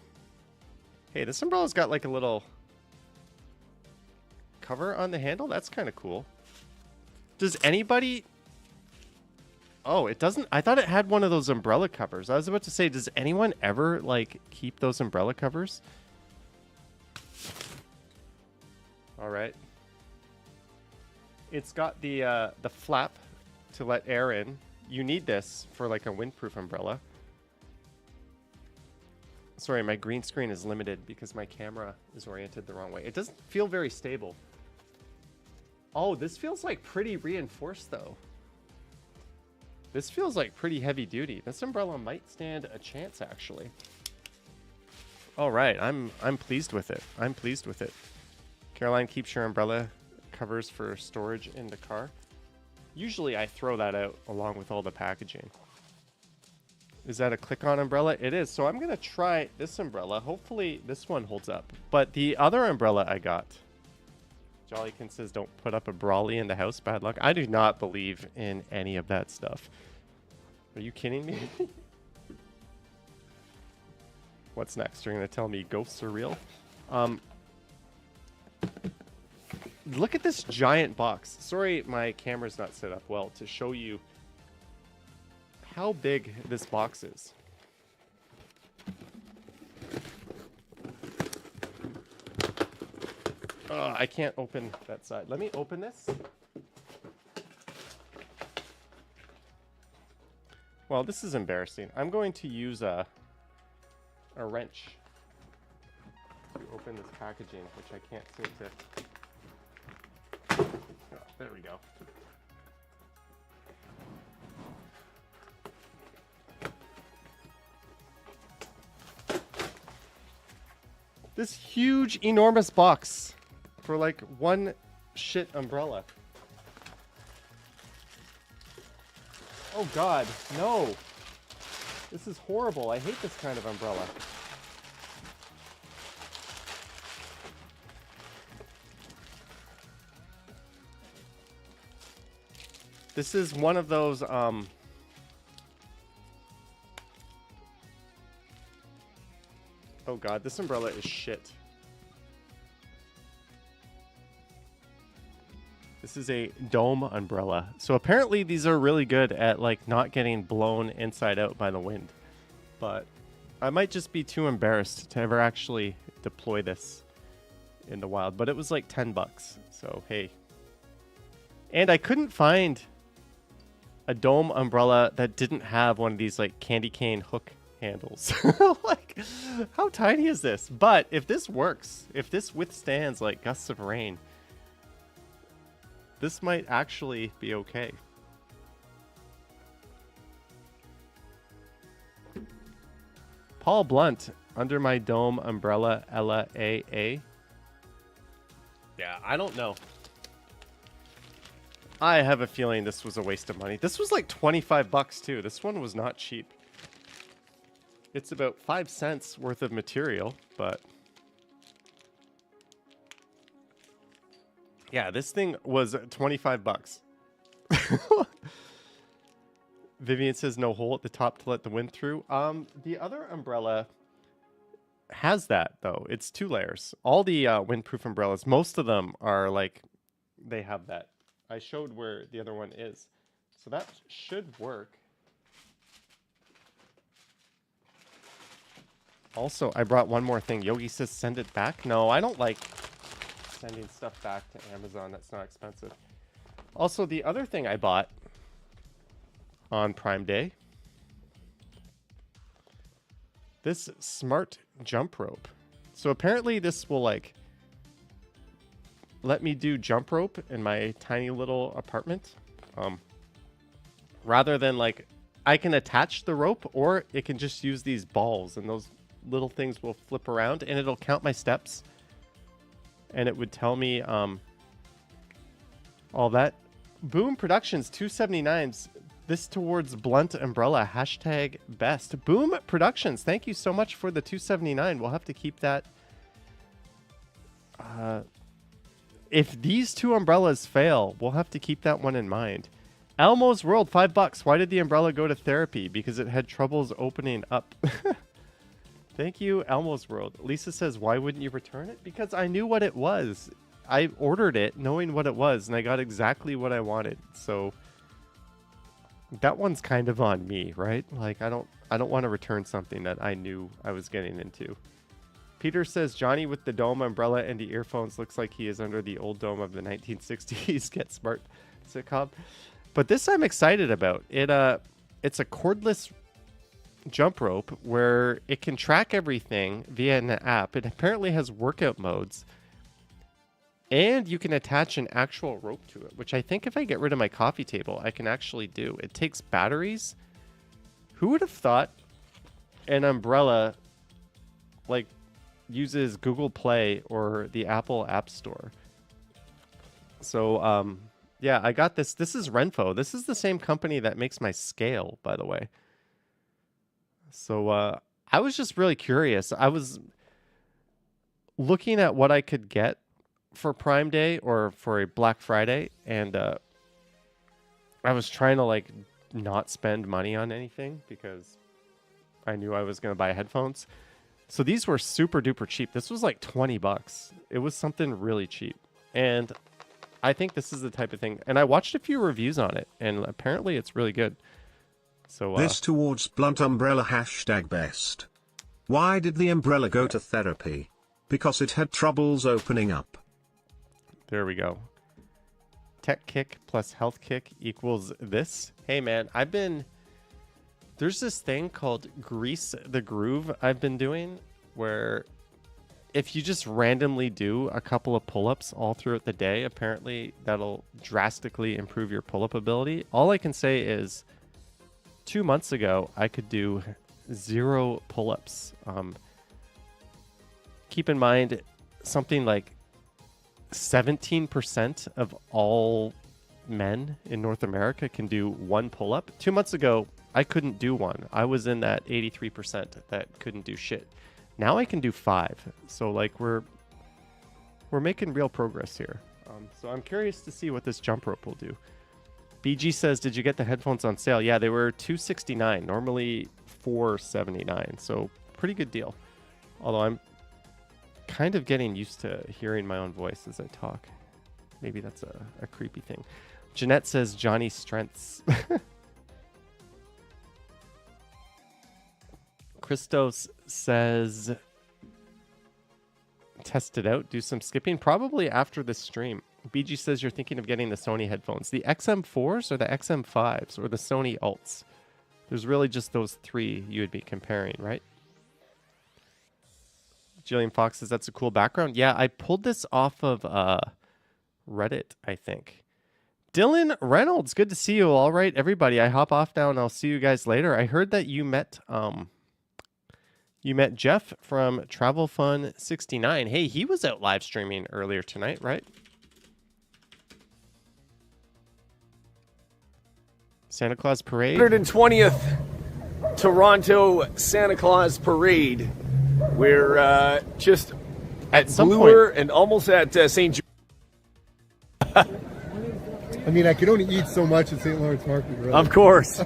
hey, this umbrella's got like a little cover on the handle. That's kind of cool. Does anybody... Oh, it doesn't... I thought it had one of those umbrella covers. I was about to say, does anyone ever like keep those umbrella covers? All right. It's got the flap to let air in. You need this for like a windproof umbrella. Sorry, my green screen is limited because my camera is oriented the wrong way. It doesn't feel very stable. Oh, this feels like pretty reinforced though. This feels like pretty heavy duty. This umbrella might stand a chance actually. All right, I'm pleased with it. I'm pleased with it. Caroline keeps your umbrella covers for storage in the car. Usually I throw that out along with all the packaging. Is that a click-on umbrella? It is. So I'm going to try this umbrella. Hopefully this one holds up. But the other umbrella I got, Jollykin says, don't put up a brawly in the house. Bad luck. I do not believe in any of that stuff. Are you kidding me? What's next? You're going to tell me ghosts are real? Look at this giant box. Sorry, my camera's not set up well to show you how big this box is. I can't open that side. Let me open this. Well, this is embarrassing. I'm going to use a wrench to open this packaging, which I can't seem to... Oh, there we go. This huge, enormous box for like one shit umbrella. Oh God, no. This is horrible. I hate this kind of umbrella. This is one of those, oh God, this umbrella is shit. This is a dome umbrella. So apparently these are really good at like not getting blown inside out by the wind. But I might just be too embarrassed to ever actually deploy this in the wild. But it was like 10 bucks. So hey. And I couldn't find a dome umbrella that didn't have one of these like candy cane hook handles. Like, how tiny is this? But if this works, if this withstands like gusts of rain, this might actually be okay. Paul Blunt, under my dome umbrella, Ella AA. Yeah, I don't know. I have a feeling this was a waste of money. This was like 25 bucks too. This one was not cheap. It's about 5 cents worth of material, but Yeah, this thing was 25 bucks. Vivian says no hole at the top to let the wind through. The other umbrella has that, though. It's 2 layers. All the windproof umbrellas, most of them are like, they have that. I showed where the other one is. So that should work. Also, I brought one more thing. Yogi says send it back. No, I don't like sending stuff back to Amazon. That's not expensive. Also, the other thing I bought on Prime Day, this smart jump rope. So apparently this will like let me do jump rope in my tiny little apartment. Rather than like, I can attach the rope, or it can just use these balls, and those little things will flip around and it'll count my steps. And it would tell me all that. Boom Productions 279s. This towards blunt umbrella. Hashtag best. Boom Productions. Thank you so much for the 279. We'll have to keep that. If these 2 umbrellas fail, we'll have to keep that one in mind. Elmo's World, $5. Why did the umbrella go to therapy? Because it had troubles opening up. Thank you, Elmo's World. Lisa says, why wouldn't you return it? Because I knew what it was. I ordered it knowing what it was, and I got exactly what I wanted. So that one's kind of on me, right? Like, I don't want to return something that I knew I was getting into. Peter says, Johnny with the dome umbrella and the earphones looks like he is under the old dome of the 1960s Get Smart sitcom. But this I'm excited about. It's a cordless jump rope where it can track everything via an app. It apparently has workout modes. And you can attach an actual rope to it, which I think if I get rid of my coffee table, I can actually do. It takes batteries. Who would have thought an umbrella like uses Google Play or the Apple App Store? So, yeah, I got this. This is Renfo. This is the same company that makes my scale, by the way. So I was just really curious. I was looking at what I could get for Prime Day or for a Black Friday, and I was trying to like not spend money on anything because I knew I was going to buy headphones. So these were super duper cheap. This was like $20. It was something really cheap. And I think this is the type of thing. And I watched a few reviews on it, and apparently it's really good. So this towards blunt umbrella hashtag best. Why did the umbrella go to therapy? Because it had troubles opening up. There we go. Tech kick plus health kick equals this. Hey man, there's this thing called Grease the Groove I've been doing, where if you just randomly do a couple of pull-ups all throughout the day, apparently that'll drastically improve your pull-up ability. All I can say is 2 months ago, I could do 0 pull-ups. Keep in mind, something like 17% of all men in North America can do 1 pull-up. 2 months ago, I couldn't do 1. I was in that 83% that couldn't do shit. Now I can do 5. So like we're making real progress here. So I'm curious to see what this jump rope will do. BG says, did you get the headphones on sale? Yeah, they were $269, normally $479. So pretty good deal. Although I'm kind of getting used to hearing my own voice as I talk. Maybe that's a creepy thing. Jeanette says, Johnny's strengths. Christos says, test it out, do some skipping, probably after the stream. BG says you're thinking of getting the Sony headphones. The XM4s or the XM5s or the Sony Alts? There's really just those 3 you would be comparing, right? Jillian Fox says that's a cool background. Yeah, I pulled this off of Reddit, I think. Dylan Reynolds, good to see you. All right, everybody, I hop off now and I'll see you guys later. I heard that you met Jeff from Travel Fun 69. Hey, he was out live streaming earlier tonight, right? Santa Claus Parade. 120th Toronto Santa Claus Parade. We're just at some Bloor and almost at St. I mean, I could only eat so much at St. Lawrence Market, really. Of course.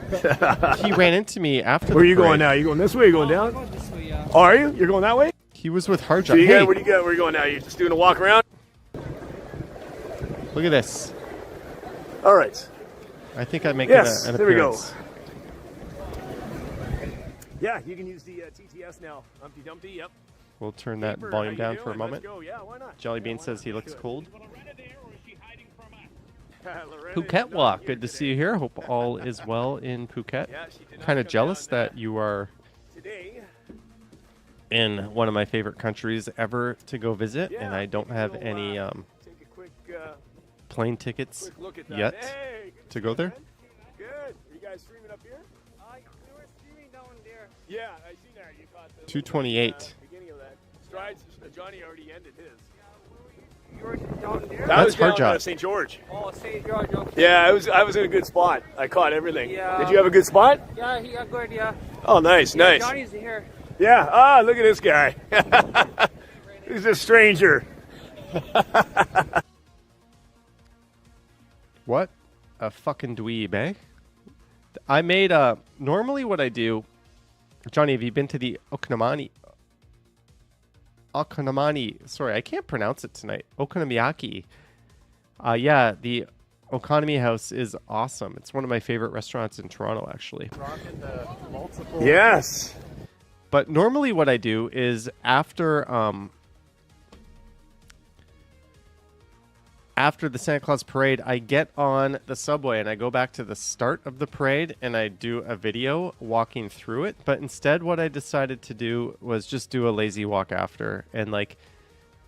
He ran into me after. Where are you the parade. going now? You going this way? Or you going down? This way, yeah. Oh, are you? You're going that way? He was with So Hardjob. you Hey, where do you go? Where are you going now? You just doing a walk around? look at this. All right. I think I make Yes, an there we go. appearance. Yeah, you can use the TTS now. Humpty Dumpty, yep. We'll turn that Keeper, volume how you down for a doing? moment. Let's go. Yeah, why not? Jelly Yeah, Bean why says not? he looks Good. cold. Loretta Phuket is walk. not Good to here see you here. Hope all is well in Phuket. Yeah, she did not Kind of come jealous down, that you are today. in one of my favorite countries ever to go visit, and I don't have any Take a quick, plane tickets quick look at that. yet Hey, good to see go you, there. man. Good. Are you guys streaming up here? We were streaming down there. Yeah, I see that. You caught the 228. beginning of that. Strides. Johnny already ended his. You were down there? That was That's down Hardjob. St. George. Oh, St. George, okay. Yeah, I was in a good spot. I caught everything. Yeah. Did you have a good spot? Yeah, he got good, yeah. Oh, nice, Yeah, nice. Johnny's here. Yeah. Ah, look at this guy. He's a stranger. What a fucking dweeb, eh? I made normally what I do, Johnny, have you been to the Okonomani? Sorry, I can't pronounce it tonight. Okonomiyaki. Yeah, the Okonomi House is awesome. It's one of my favorite restaurants in Toronto, actually. Yes. But normally what I do is after the Santa Claus parade, I get on the subway and I go back to the start of the parade and I do a video walking through it. But instead what I decided to do was just do a lazy walk after and like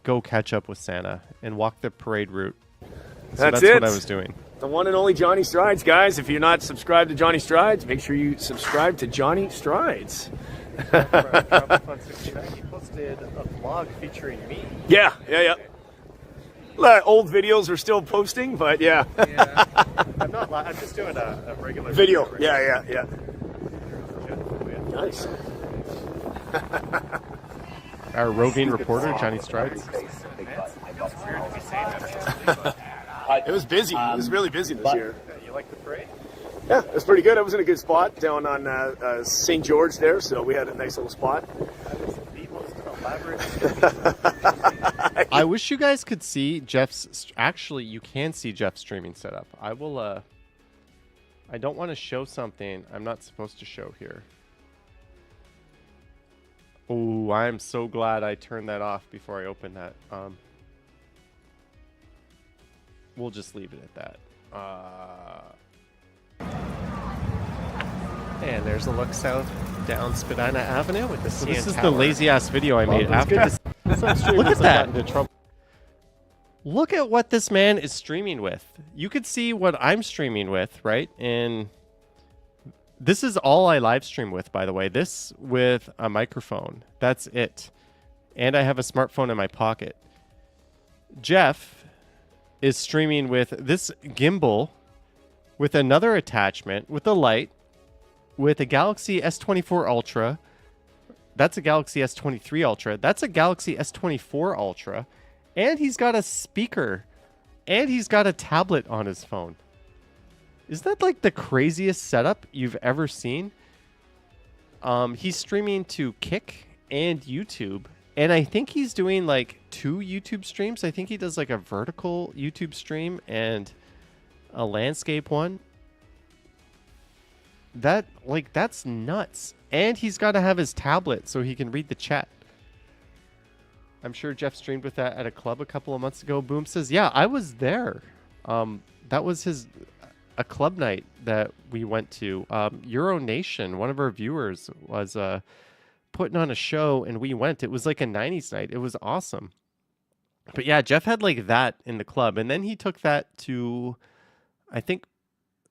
go catch up with Santa and walk the parade route. So That's that's it. what I was doing. The one and only Johnny Strides, guys. If you're not subscribed to Johnny Strides, make sure you subscribe to Johnny Strides. He posted a vlog featuring me. Yeah. Old videos are still posting, but yeah. I'm not. I'm just doing a regular Video. right Yeah. now. Nice. Our roving reporter, Johnny Strides. It was busy. It was really busy this year. You like the parade? Yeah, it was pretty good. I was in a good spot down on St. George there, so we had a nice little spot. I wish you guys could see Jeff's. Actually, you can see Jeff's streaming setup. I will. I don't want to show something I'm not supposed to show here. Oh, I'm so glad I turned that off before I opened that. We'll just leave it at that. And there's a look south down Spadina Avenue with the CN This is the lazy ass video I made after this. Look at that. Look at what this man is streaming with. You could see what I'm streaming with, right? And this is all I live stream with, by the way. This with a microphone. That's it. And I have a smartphone in my pocket. Jeff is streaming with this gimbal with another attachment with a light with a Galaxy S24 Ultra. That's a Galaxy S23 Ultra. That's a Galaxy S24 Ultra. And he's got a speaker. And he's got a tablet on his phone. Is that like the craziest setup you've ever seen? He's streaming to Kick and YouTube. And I think he's doing like 2 YouTube streams. I think he does like a vertical YouTube stream and a landscape one. That's nuts. And he's got to have his tablet so he can read the chat. I'm sure Jeff streamed with that at a club a couple of months ago. Boom says, yeah, I was there. That was a club night that we went to. Euro Nation, one of our viewers, was putting on a show and we went. It was like a 90s night. It was awesome. But yeah, Jeff had like that in the club. And then he took that to, I think,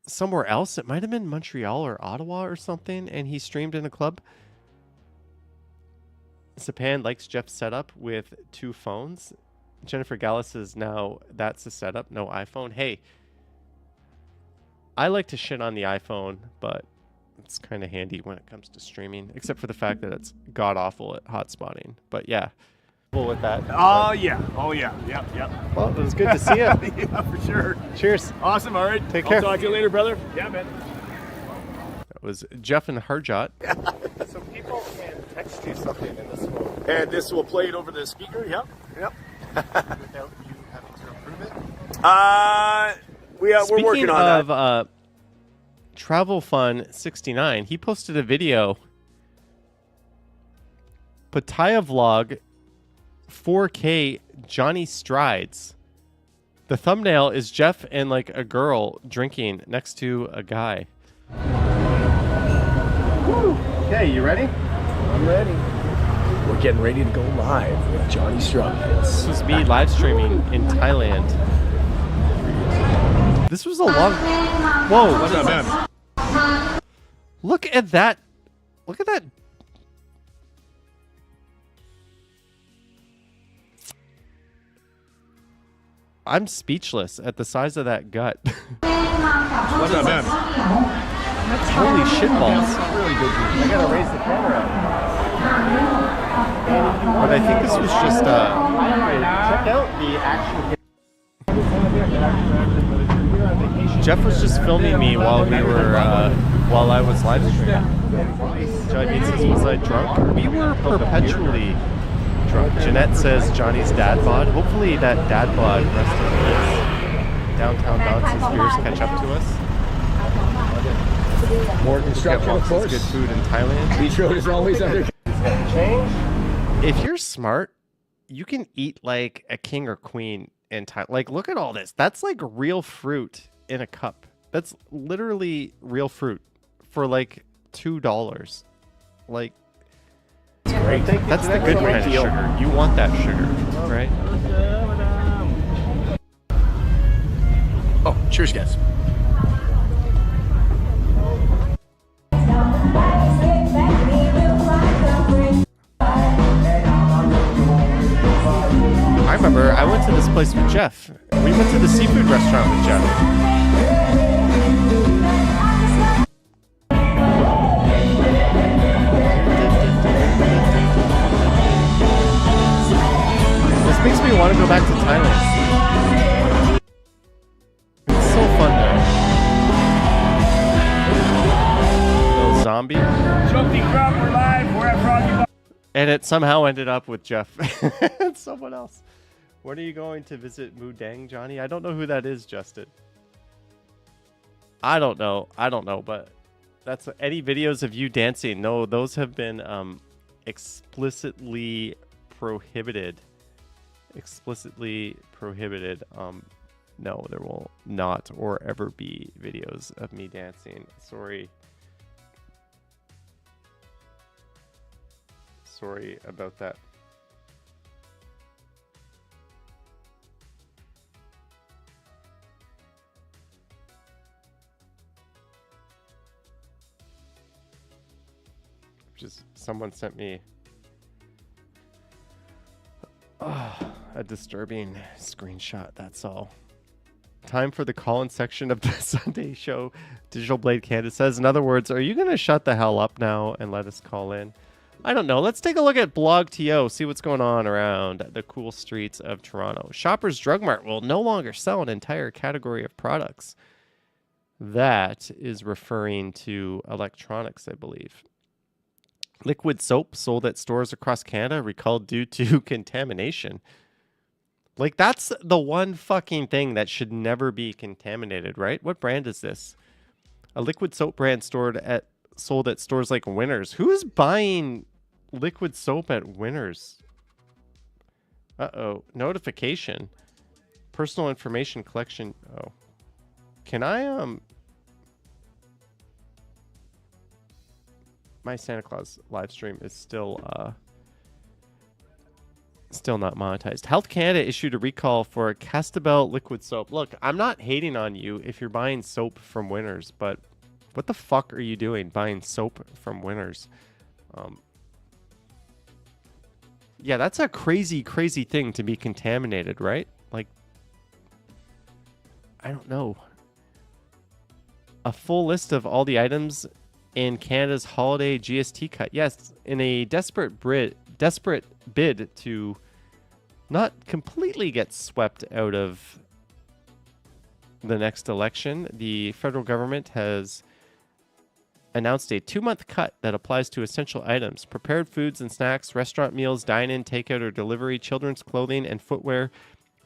somewhere else. It might have been Montreal or Ottawa or something. And he streamed in a club. Sapan likes Jeff's setup with 2 phones. Jennifer Gallus says, now that's the setup. No iPhone. Hey, I like to shit on the iPhone, but it's kind of handy when it comes to streaming, except for the fact that it's god awful at hotspotting. But yeah, With that. Oh yeah. Oh yeah. Yep. Yep. Well, it was good to see you. Yeah, for sure. Cheers. Awesome. All right. Take care. I'll talk to you later, brother. Yeah, man. That was Jeff and Harjot. So people can text you something in this phone. And this will play it over the speaker. Yep. Yep. Without you having to approve it. We're working on that. Speaking of Travel Fun 69, he posted a video. Pattaya vlog 4K Johnny Strides. The thumbnail is Jeff and like a girl drinking next to a guy. Okay, you ready? I'm ready. We're getting ready to go live with Johnny Strides. This is me live streaming in Thailand. This was a long. Whoa! What is that? Look at that! Look at that! I'm speechless at the size of that gut. What is that? Holy shitballs! Really good. I gotta raise the camera. But I think this was just check out the action. Jeff was just filming me while we were while I was live streaming. Johnny says, "Was I drunk?" We were perpetually drunk. Jeanette says Johnny's dad bod. Hopefully that dad bod rest in peace. Downtown Bounce's beers catch up to us. More construction, of course. Good food in Thailand. Beach Road is always under. Change. If you're smart, you can eat like a king or queen in Thailand. Like, look at all this. That's like real fruit in a cup. That's literally real fruit for like $2. Like, great. That's the good kind of sugar. You want that sugar, right? Oh, cheers, guys. I remember I went to this place with Jeff. We went to the seafood restaurant with Jeff. This makes me want to go back to Thailand. It's so fun there. Little zombie. Chunky crowd, we're live. We're at Froggy. And it somehow ended up with Jeff and someone else. When are you going to visit Mudang, Johnny? I don't know who that is, Justin. I don't know, but that's any videos of you dancing. No, those have been explicitly prohibited. Explicitly prohibited. No, there will not or ever be videos of me dancing. Sorry. Sorry about that. Just someone sent me a disturbing screenshot. That's all. Time for the call-in section of the Sunday show. Digital Blade Canada says, in other words, are you going to shut the hell up now and let us call in? I don't know. Let's take a look at BlogTO, see what's going on around the cool streets of Toronto. Shoppers Drug Mart will no longer sell an entire category of products. That is referring to electronics, I believe. Liquid soap sold at stores across Canada recalled due to contamination. Like, that's the one fucking thing that should never be contaminated, right? What brand is this? A liquid soap brand sold at stores like Winners. Who's buying liquid soap at Winners? Uh-oh. Notification. Personal information collection. Oh. Can I, my Santa Claus live stream is still not monetized. Health Canada issued a recall for Castabel liquid soap. Look, I'm not hating on you if you're buying soap from Winners, but what the fuck are you doing buying soap from Winners? Yeah, that's a crazy, crazy thing to be contaminated, right? Like, I don't know. A full list of all the items in Canada's holiday GST cut. Yes, in a desperate bid to not completely get swept out of the next election, the federal government has announced a 2-month cut that applies to essential items: prepared foods and snacks, restaurant meals, dine-in, takeout or delivery, children's clothing and footwear,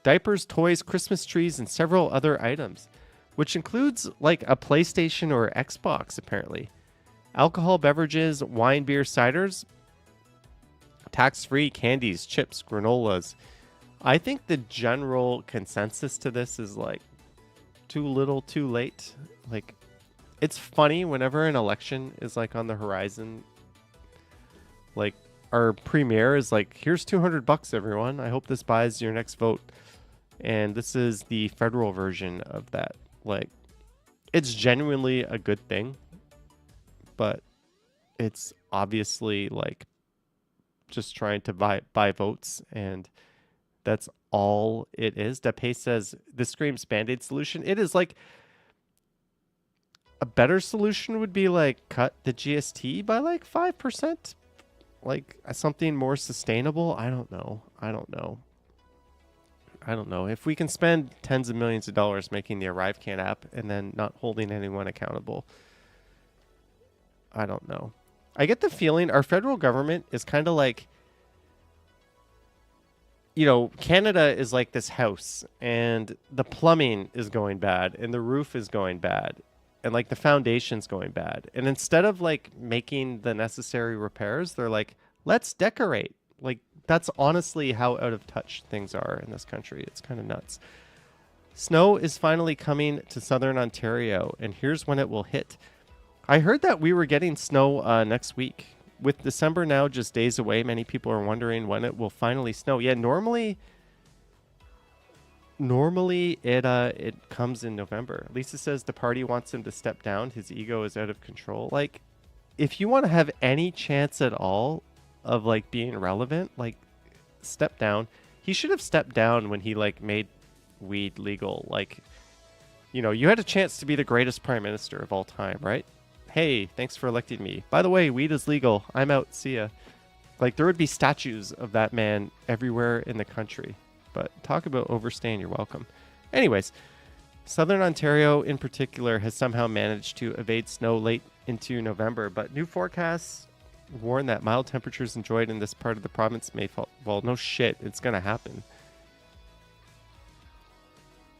diapers, toys, Christmas trees, and several other items, which includes like a PlayStation or Xbox, apparently. Alcohol beverages, wine, beer, ciders, tax-free candies, chips, granolas. I think the general consensus to this is like too little, too late. Like, it's funny whenever an election is like on the horizon. Like, our premier is like, here's $200, everyone. I hope this buys your next vote. And this is the federal version of that. Like, it's genuinely a good thing, but it's obviously like just trying to buy votes, and that's all it is. Depe says this screams Band-Aid solution. It is like a better solution would be like cut the GST by like 5%, like something more sustainable. I don't know. If we can spend tens of millions of dollars making the ArriveCan app and then not holding anyone accountable, I don't know. I get the feeling our federal government is kind of like, you know, Canada is like this house and the plumbing is going bad and the roof is going bad and like the foundation's going bad. And instead of like making the necessary repairs, they're like, let's decorate. Like, that's honestly how out of touch things are in this country. It's kind of nuts. Snow is finally coming to southern Ontario, and here's when it will hit. I heard that we were getting snow next week. With December now just days away, many people are wondering when it will finally snow. Yeah, normally it comes in November. Lisa says the party wants him to step down. His ego is out of control. Like, if you want to have any chance at all of like being relevant, like, step down. He should have stepped down when he like made weed legal. Like, you know, you had a chance to be the greatest prime minister of all time, right? Hey, thanks for electing me. By the way, weed is legal. I'm out. See ya. Like, there would be statues of that man everywhere in the country. But talk about overstaying your welcome. Anyways, southern Ontario in particular has somehow managed to evade snow late into November, but new forecasts warn that mild temperatures enjoyed in this part of the province may fall. Well, no shit, it's going to happen.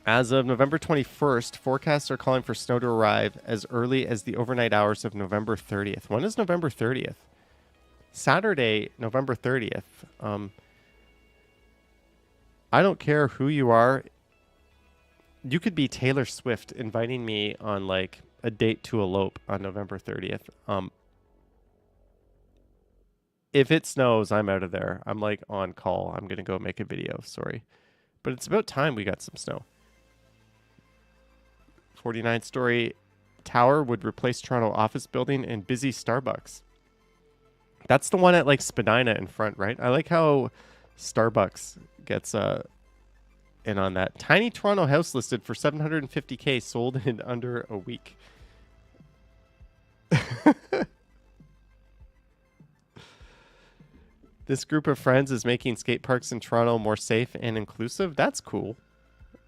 As of November 21st, forecasts are calling for snow to arrive as early as the overnight hours of November 30th. When is November 30th? Saturday, November 30th. I don't care who you are. You could be Taylor Swift inviting me on like a date to elope on November 30th. If it snows, I'm out of there. I'm like on call. I'm going to go make a video. Sorry. But it's about time we got some snow. 49-story tower would replace Toronto office building and busy Starbucks. That's the one at like Spadina in front, right? I like how Starbucks gets in on that. Tiny Toronto house listed for $750K, sold in under a week. This group of friends is making skate parks in Toronto more safe and inclusive. That's cool.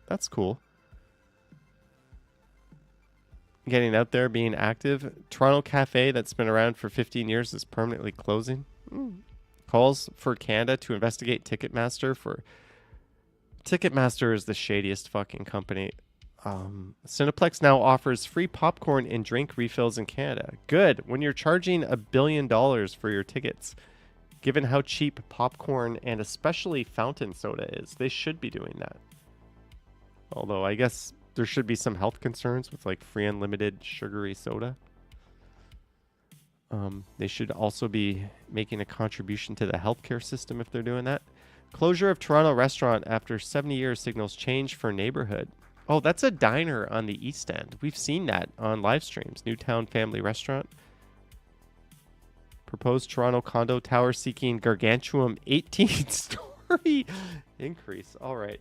That's cool. Getting out there, being active. Toronto Cafe that's been around for 15 years is permanently closing. Calls for Canada to investigate Ticketmaster for... Ticketmaster is the shadiest fucking company. Cineplex now offers free popcorn and drink refills in Canada. Good. When you're charging $1 billion for your tickets, given how cheap popcorn and especially fountain soda is, they should be doing that. Although I guess there should be some health concerns with like free unlimited sugary soda. They should also be making a contribution to the healthcare system if they're doing that. Closure of Toronto restaurant after 70 years signals change for neighborhood. Oh, that's a diner on the East End. We've seen that on live streams. Newtown Family Restaurant. Proposed Toronto condo tower seeking gargantuan 18-story increase. All right.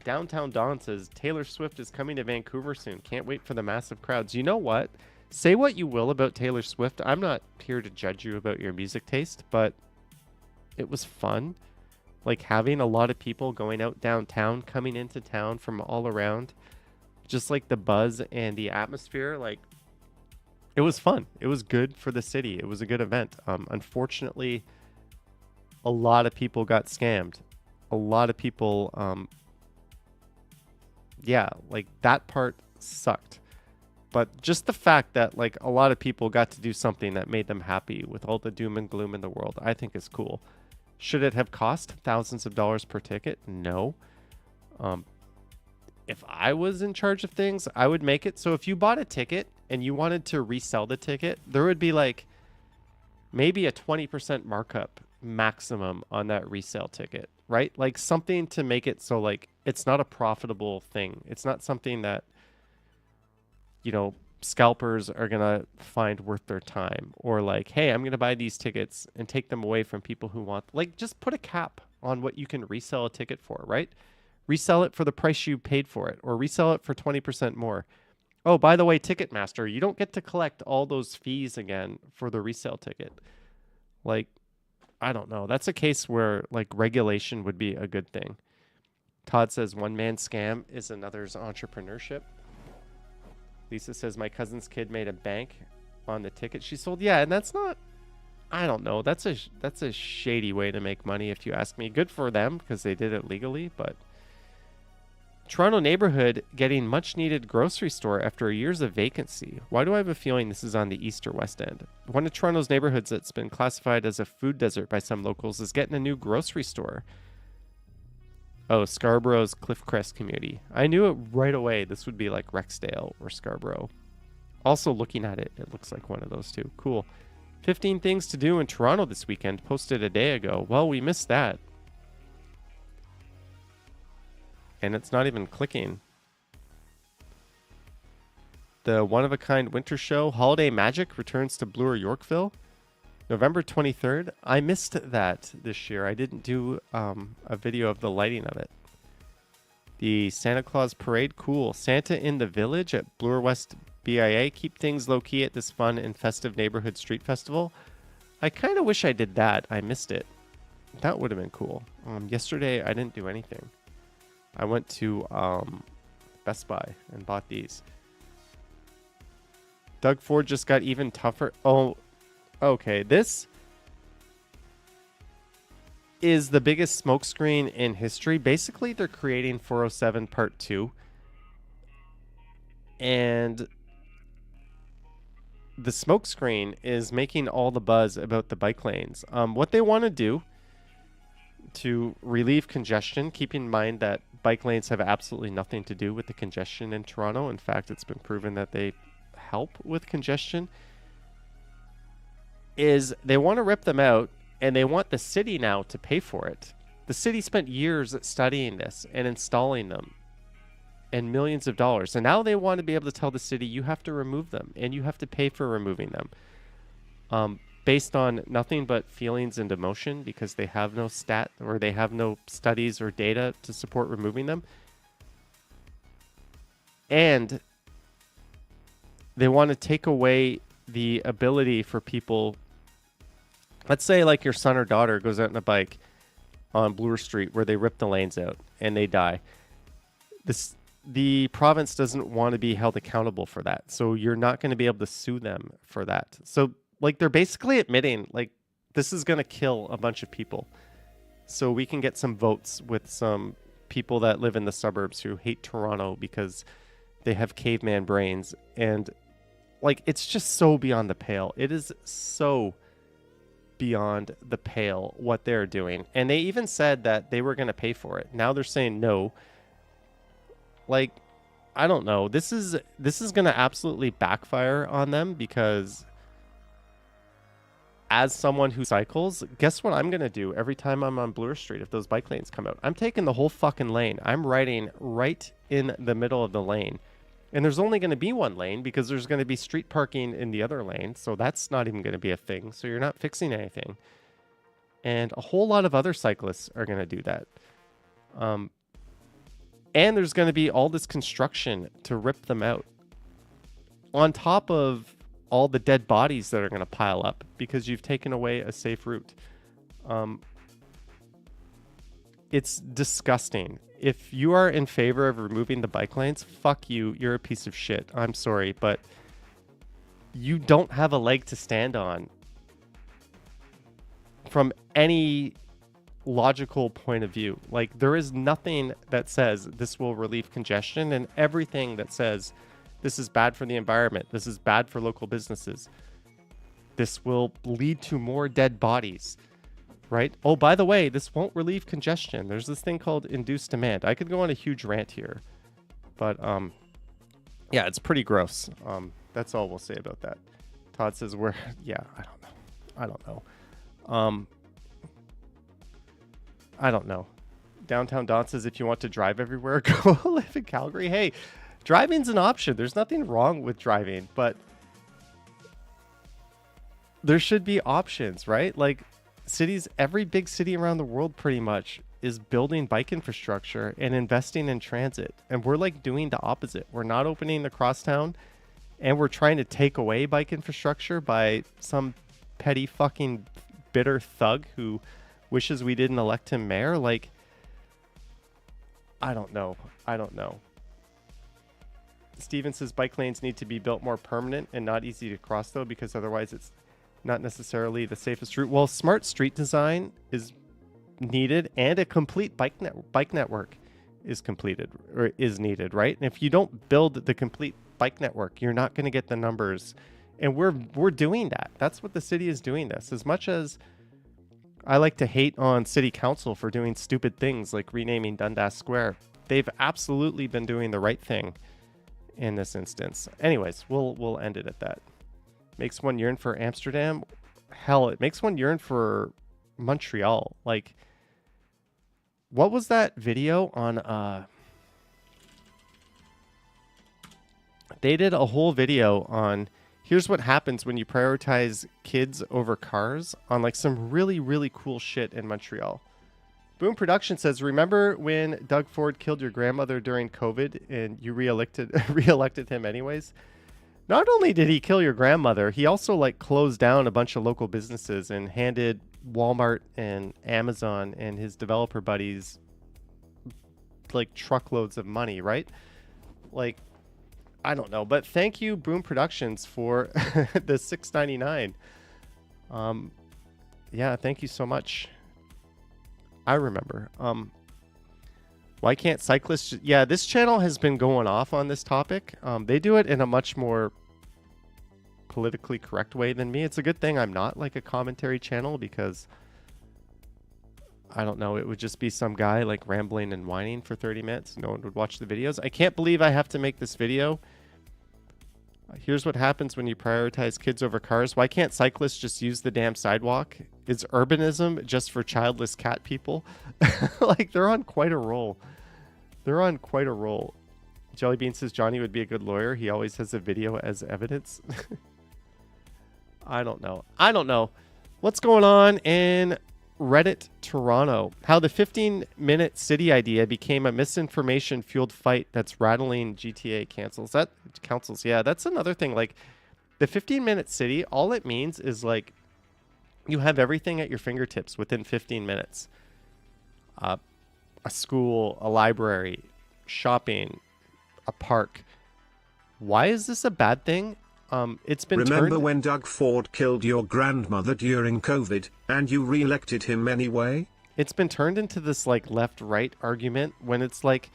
Downtown Dawn says, Taylor Swift is coming to Vancouver soon. Can't wait for the massive crowds. You know what? Say what you will about Taylor Swift. I'm not here to judge you about your music taste, but it was fun. Like having a lot of people going out downtown, coming into town from all around, just like the buzz and the atmosphere, like it was fun. It was good for the city. It was a good event. Unfortunately, a lot of people got scammed. A lot of people, yeah, like that part sucked. But just the fact that like a lot of people got to do something that made them happy with all the doom and gloom in the world, I think is cool. Should it have cost thousands of dollars per ticket? No. If I was in charge of things, I would make it so if you bought a ticket and you wanted to resell the ticket, there would be like maybe a 20% markup maximum on that resale ticket, right? Like something to make it so like it's not a profitable thing. It's not something that, you know, scalpers are going to find worth their time, or like, hey, I'm going to buy these tickets and take them away from people who want, like, just put a cap on what you can resell a ticket for, right? Resell it for the price you paid for it, or resell it for 20% more. Oh, by the way, Ticketmaster, you don't get to collect all those fees again for the resale ticket. Like, I don't know. That's a case where like regulation would be a good thing. Todd says one man scam is another's entrepreneurship. Lisa says my cousin's kid made a bank on the ticket she sold. Yeah, and that's not, I don't know. That's a shady way to make money if you ask me. Good for them because they did it legally, but Toronto neighborhood getting much needed grocery store after years of vacancy. Why do I have a feeling this is on the east or west end? One of Toronto's neighborhoods that's been classified as a food desert by some locals is getting a new grocery store. Oh, Scarborough's Cliffcrest community. I knew it right away. This would be like Rexdale or Scarborough. Also looking at it, it looks like one of those two. Cool. 15 things to do in Toronto this weekend. Posted a day ago. Well, we missed that. And it's not even clicking. The one-of-a-kind winter show, Holiday Magic, returns to Bloor Yorkville. November 23rd. I missed that this year. I didn't do a video of the lighting of it. The Santa Claus Parade. Cool. Santa in the Village at Bloor West BIA. Keep things low-key at this fun and festive neighborhood street festival. I kind of wish I did that. I missed it. That would have been cool. Yesterday, I didn't do anything. I went to Best Buy and bought these. Doug Ford just got even tougher. Oh, okay. This is the biggest smokescreen in history. Basically, they're creating 407 Part 2. And the smokescreen is making all the buzz about the bike lanes. What they want to do to relieve congestion, keeping in mind that bike lanes have absolutely nothing to do with the congestion in Toronto. In fact, it's been proven that they help with congestion, is they want to rip them out and they want the city now to pay for it. The city spent years studying this and installing them and millions of dollars. And now they want to be able to tell the city, you have to remove them and you have to pay for removing them. Based on nothing but feelings and emotion, because they have no stat or they have no studies or data to support removing them. And they want to take away the ability for people, let's say like your son or daughter goes out on a bike on Bloor Street where they rip the lanes out and they die. The province doesn't want to be held accountable for that. So you're not going to be able to sue them for that. So like they're basically admitting like this is going to kill a bunch of people. So we can get some votes with some people that live in the suburbs who hate Toronto because they have caveman brains. And like, it's just so beyond the pale. It is so beyond the pale what they're doing. And they even said that they were going to pay for it. Now they're saying no. Like, I don't know. This is going to absolutely backfire on them because as someone who cycles, guess what I'm going to do every time I'm on Bloor Street if those bike lanes come out? I'm taking the whole fucking lane. I'm riding right in the middle of the lane. And there's only going to be one lane because there's going to be street parking in the other lane. So that's not even going to be a thing. So you're not fixing anything. And a whole lot of other cyclists are going to do that. And there's going to be all this construction to rip them out. On top of all the dead bodies that are going to pile up because you've taken away a safe route. It's disgusting. If you are in favor of removing the bike lanes, fuck you. You're a piece of shit. I'm sorry, but you don't have a leg to stand on from any logical point of view. Like, there is nothing that says this will relieve congestion, and everything that says this is bad for the environment, this is bad for local businesses, this will lead to more dead bodies, right? Oh, by the way, this won't relieve congestion. There's this thing called induced demand. I could go on a huge rant here, but yeah, it's pretty gross. That's all we'll say about that. Todd says yeah, I don't know. I don't know. Downtown Don says, if you want to drive everywhere, go live in Calgary. Hey, driving's an option. There's nothing wrong with driving, but there should be options, right? Like, cities, every big city around the world pretty much is building bike infrastructure and investing in transit. And we're like doing the opposite. We're not opening the crosstown, and we're trying to take away bike infrastructure by some petty fucking bitter thug who wishes we didn't elect him mayor. Like, I don't know. Steven says bike lanes need to be built more permanent and not easy to cross, though, because otherwise it's not necessarily the safest route. Well, smart street design is needed, and a complete bike network is needed, right? And if you don't build the complete bike network, you're not going to get the numbers. And we're doing that. That's what the city is doing this. As much as I like to hate on city council for doing stupid things like renaming Dundas Square, they've absolutely been doing the right thing in this instance. Anyways, we'll end it at that. Makes one yearn for Amsterdam. Hell, it makes one yearn for Montreal. Like, what was that video on they did a whole video on here's what happens when you prioritize kids over cars, on like some really, really cool shit in Montreal. Boom Production says, remember when Doug Ford killed your grandmother during COVID and you reelected him anyways? Not only did he kill your grandmother, he also like closed down a bunch of local businesses and handed Walmart and Amazon and his developer buddies like truckloads of money, right? Like, I don't know, but thank you, Boom Productions, for the $6.99. Yeah, thank you so much. I remember. Why can't cyclists? Yeah, this channel has been going off on this topic. They do it in a much more politically correct way than me. It's a good thing I'm not like a commentary channel, because I don't know, it would just be some guy like rambling and whining for 30 minutes. No one would watch the videos. I can't believe I have to make this video. Here's what happens when you prioritize kids over cars. Why can't cyclists just use the damn sidewalk? Is urbanism just for childless cat people? Like, they're on quite a roll. Jellybean says Johnny would be a good lawyer. He always has a video as evidence. I don't know. What's going on in Reddit Toronto? How the 15-minute city idea became a misinformation-fueled fight that's rattling GTA councils. Yeah, that's another thing. Like, the 15-minute city, all it means is like you have everything at your fingertips within 15 minutes. A school, a library, shopping, a park. Why is this a bad thing? It's been Remember when Doug Ford killed your grandmother during COVID and you re-elected him anyway? It's been turned into this like left-right argument when it's like,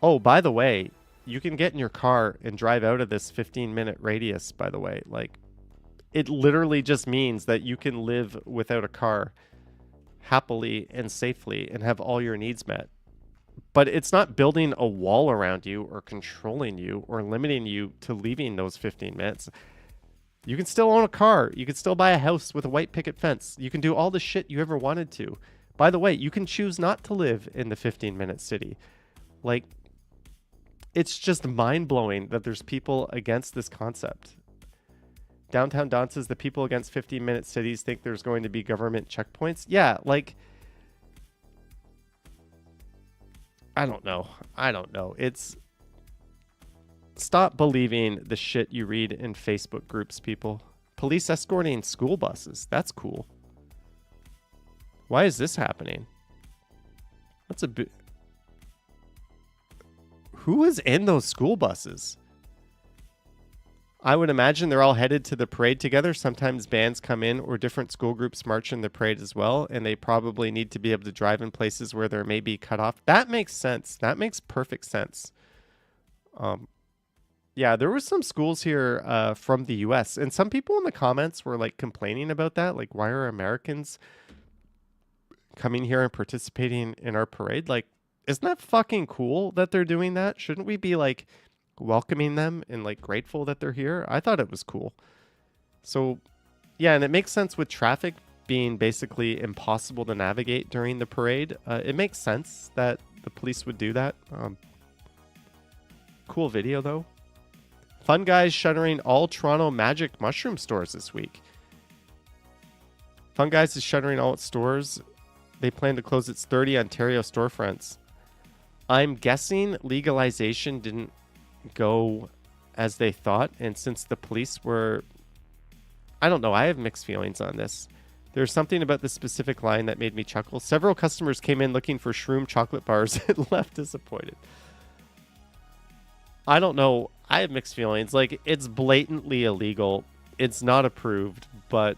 oh, by the way, you can get in your car and drive out of this 15-minute radius, by the way. Like, it literally just means that you can live without a car happily and safely and have all your needs met. But it's not building a wall around you or controlling you or limiting you to leaving those 15 minutes. You can still own a car. You can still buy a house with a white picket fence. You can do all the shit you ever wanted to. By the way, you can choose not to live in the 15-minute city. Like, it's just mind-blowing that there's people against this concept. Downtown Don says the people against 15-minute cities think there's going to be government checkpoints. Yeah, like, I don't know. It's, stop believing the shit you read in Facebook groups, people. Police escorting school buses. That's cool. Why is this happening? That's a bit. Who is in those school buses? I would imagine they're all headed to the parade together. Sometimes bands come in or different school groups march in the parade as well, and they probably need to be able to drive in places where there may be cut off. That makes sense. That makes perfect sense. Yeah, there were some schools here from the US, and some people in the comments were like complaining about that. Like, why are Americans coming here and participating in our parade? Like, isn't that fucking cool that they're doing that? Shouldn't we be like welcoming them and like grateful that they're here? I thought it was cool. So yeah, and it makes sense with traffic being basically impossible to navigate during the parade. It makes sense that the police would do that. Cool video though. Fun Guys shuttering all Toronto Magic mushroom stores this week. Fun Guys is shuttering all its stores. They plan to close its 30 Ontario storefronts. I'm guessing legalization didn't go as they thought, and since the police were, I don't know, I have mixed feelings on this. There's something about this specific line that made me chuckle. Several customers came in looking for shroom chocolate bars and left disappointed. I don't know, I have mixed feelings. Like, it's blatantly illegal, it's not approved, but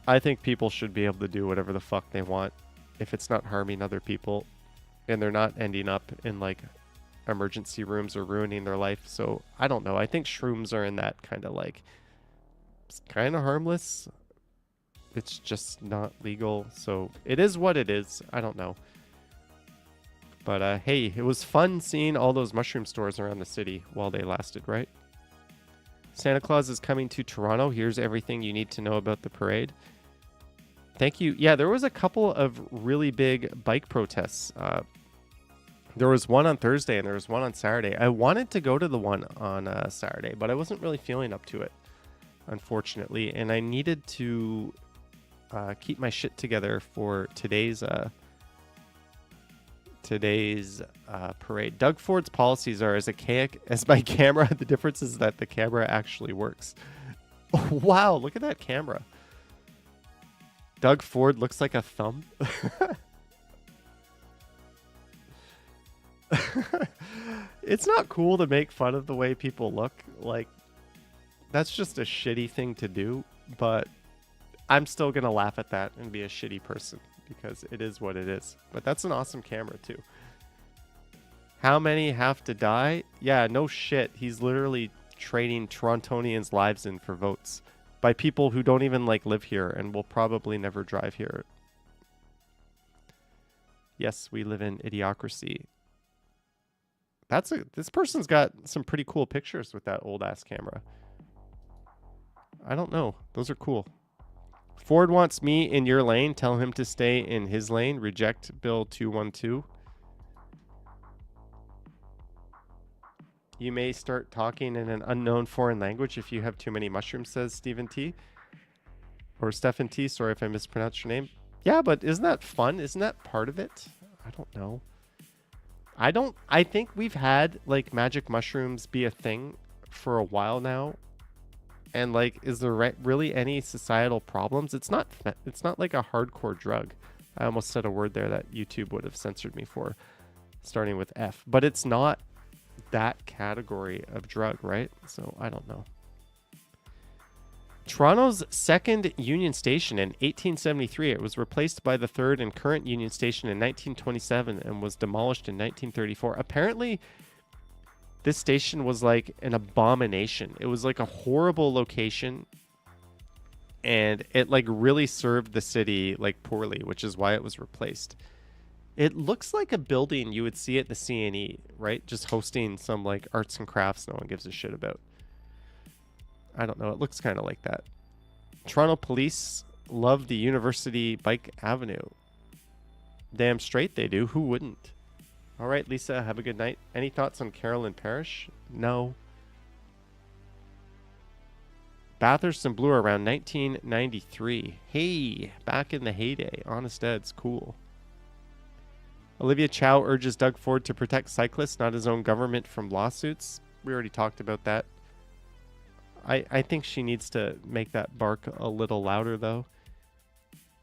I think people should be able to do whatever the fuck they want if it's not harming other people and they're not ending up in like emergency rooms or ruining their life. So I don't know. I think shrooms are in that kind of like, it's kind of harmless. It's just not legal. So it is what it is. I don't know. But hey, it was fun seeing all those mushroom stores around the city while they lasted, right? Santa Claus is coming to Toronto. Here's everything you need to know about the parade. Thank you. Yeah, there was a couple of really big bike protests. There was one on Thursday and there was one on Saturday. I wanted to go to the one on Saturday, but I wasn't really feeling up to it, unfortunately. And I needed to keep my shit together for today's parade. Doug Ford's policies are as archaic as my camera. The difference is that the camera actually works. Oh, wow, look at that camera. Doug Ford looks like a thumb. It's not cool to make fun of the way people look. Like, that's just a shitty thing to do, but I'm still gonna laugh at that and be a shitty person because it is what it is. But that's an awesome camera too. How many have to die? Yeah, no shit. He's literally trading Torontonians' lives in for votes by people who don't even like live here and will probably never drive here. Yes, we live in idiocracy. This person's got some pretty cool pictures with that old ass camera. I don't know. Those are cool. Ford wants me in your lane. Tell him to stay in his lane. Reject Bill 212. You may start talking in an unknown foreign language if you have too many mushrooms, says Stephen T. Or Stephen T. Sorry if I mispronounced your name. Yeah, but isn't that fun? Isn't that part of it? I don't know. I think we've had like magic mushrooms be a thing for a while now. And like, is there really any societal problems? It's not like a hardcore drug. I almost said a word there that YouTube would have censored me for, starting with F. But it's not that category of drug, right? So I don't know. Toronto's second Union Station in 1873. It was replaced by the third and current Union Station in 1927 and was demolished in 1934. Apparently, this station was like an abomination. It was like a horrible location, and it like really served the city like poorly, which is why it was replaced. It looks like a building you would see at the CNE, right? Just hosting some like arts and crafts no one gives a shit about. I don't know. It looks kind of like that. Toronto police love the University Bike Avenue. Damn straight they do. Who wouldn't? All right, Lisa, have a good night. Any thoughts on Carolyn Parish? No. Bathurst and Bloor around 1993. Hey, back in the heyday. Honest Ed's cool. Olivia Chow urges Doug Ford to protect cyclists, not his own government, from lawsuits. We already talked about that. I think she needs to make that bark a little louder, though.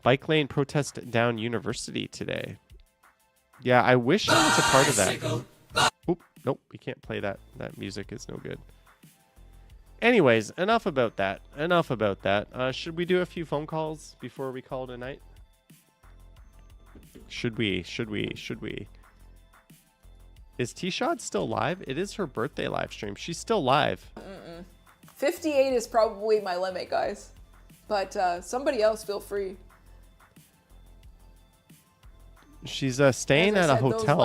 Bike lane protest down University today. Yeah, I wish I was a part of that. Oop, nope, we can't play that. That music is no good. Anyways, enough about that. Enough about that. Should we do a few phone calls before we call it a night? Should we? Is T-Shot still live? It is her birthday live stream. She's still live. 58 is probably my limit, guys. But somebody else, feel free. She's staying at a hotel.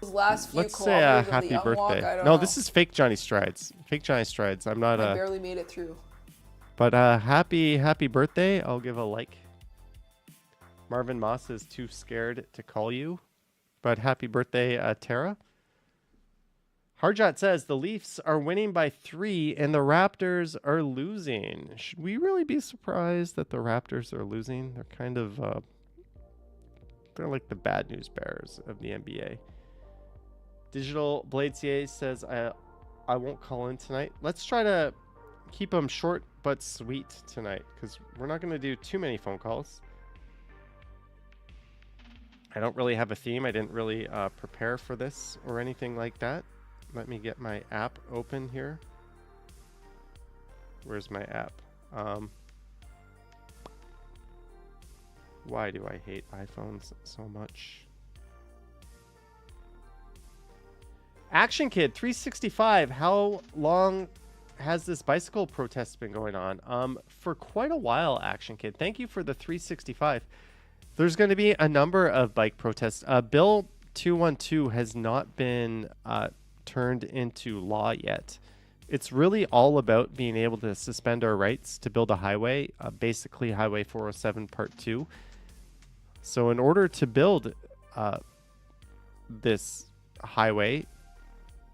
Those last few Let's say a kilometers of the happy young birthday. walk, I don't No, know. this is fake Johnny Strides. Fake Johnny Strides. I'm not I barely made it through. But happy birthday. I'll give a like. Marvin Moss is too scared to call you. But happy birthday, Tara. Harjot says the Leafs are winning by 3 and the Raptors are losing. Should we really be surprised that the Raptors are losing? They're kind of they're like the bad news bears of the NBA. Digital Bladesier says I won't call in tonight. Let's try to keep them short but sweet tonight because we're not going to do too many phone calls. I don't really have a theme. I didn't really prepare for this or anything like that. Let me get my app open here. Where's my app? Why do I hate iPhones so much? Action Kid 365. How long has this bicycle protest been going on? For quite a while, Action Kid. Thank you for the 365. There's going to be a number of bike protests. Bill 212 has not been turned into law yet. It's really all about being able to suspend our rights to build a highway, basically Highway 407 Part 2. So in order to build this highway,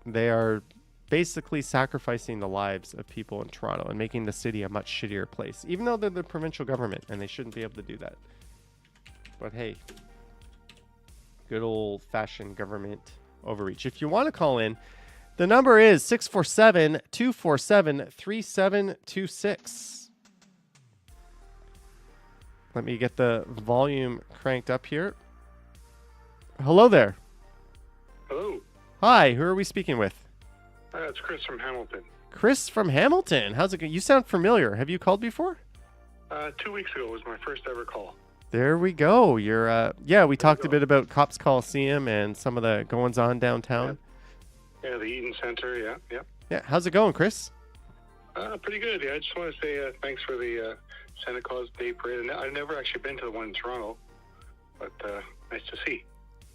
they are basically sacrificing the lives of people in Toronto and making the city a much shittier place, even though they're the provincial government and they shouldn't be able to do that. But hey, good old-fashioned government overreach. If you want to call in, the number is 647-247-3726. Let me get the volume cranked up here. Hello there. Hello. Hi, who are we speaking with? It's Chris from Hamilton. Chris from Hamilton. How's it going? You sound familiar. Have you called before? 2 weeks ago was my first ever call. There we go. You're we talked a bit about Cops Coliseum and some of the goings on downtown. Yeah, the Eden Center, yeah. Yeah, how's it going, Chris? Pretty good. Yeah, I just want to say thanks for the Santa Claus Day Parade. And I've never actually been to the one in Toronto, but nice to see.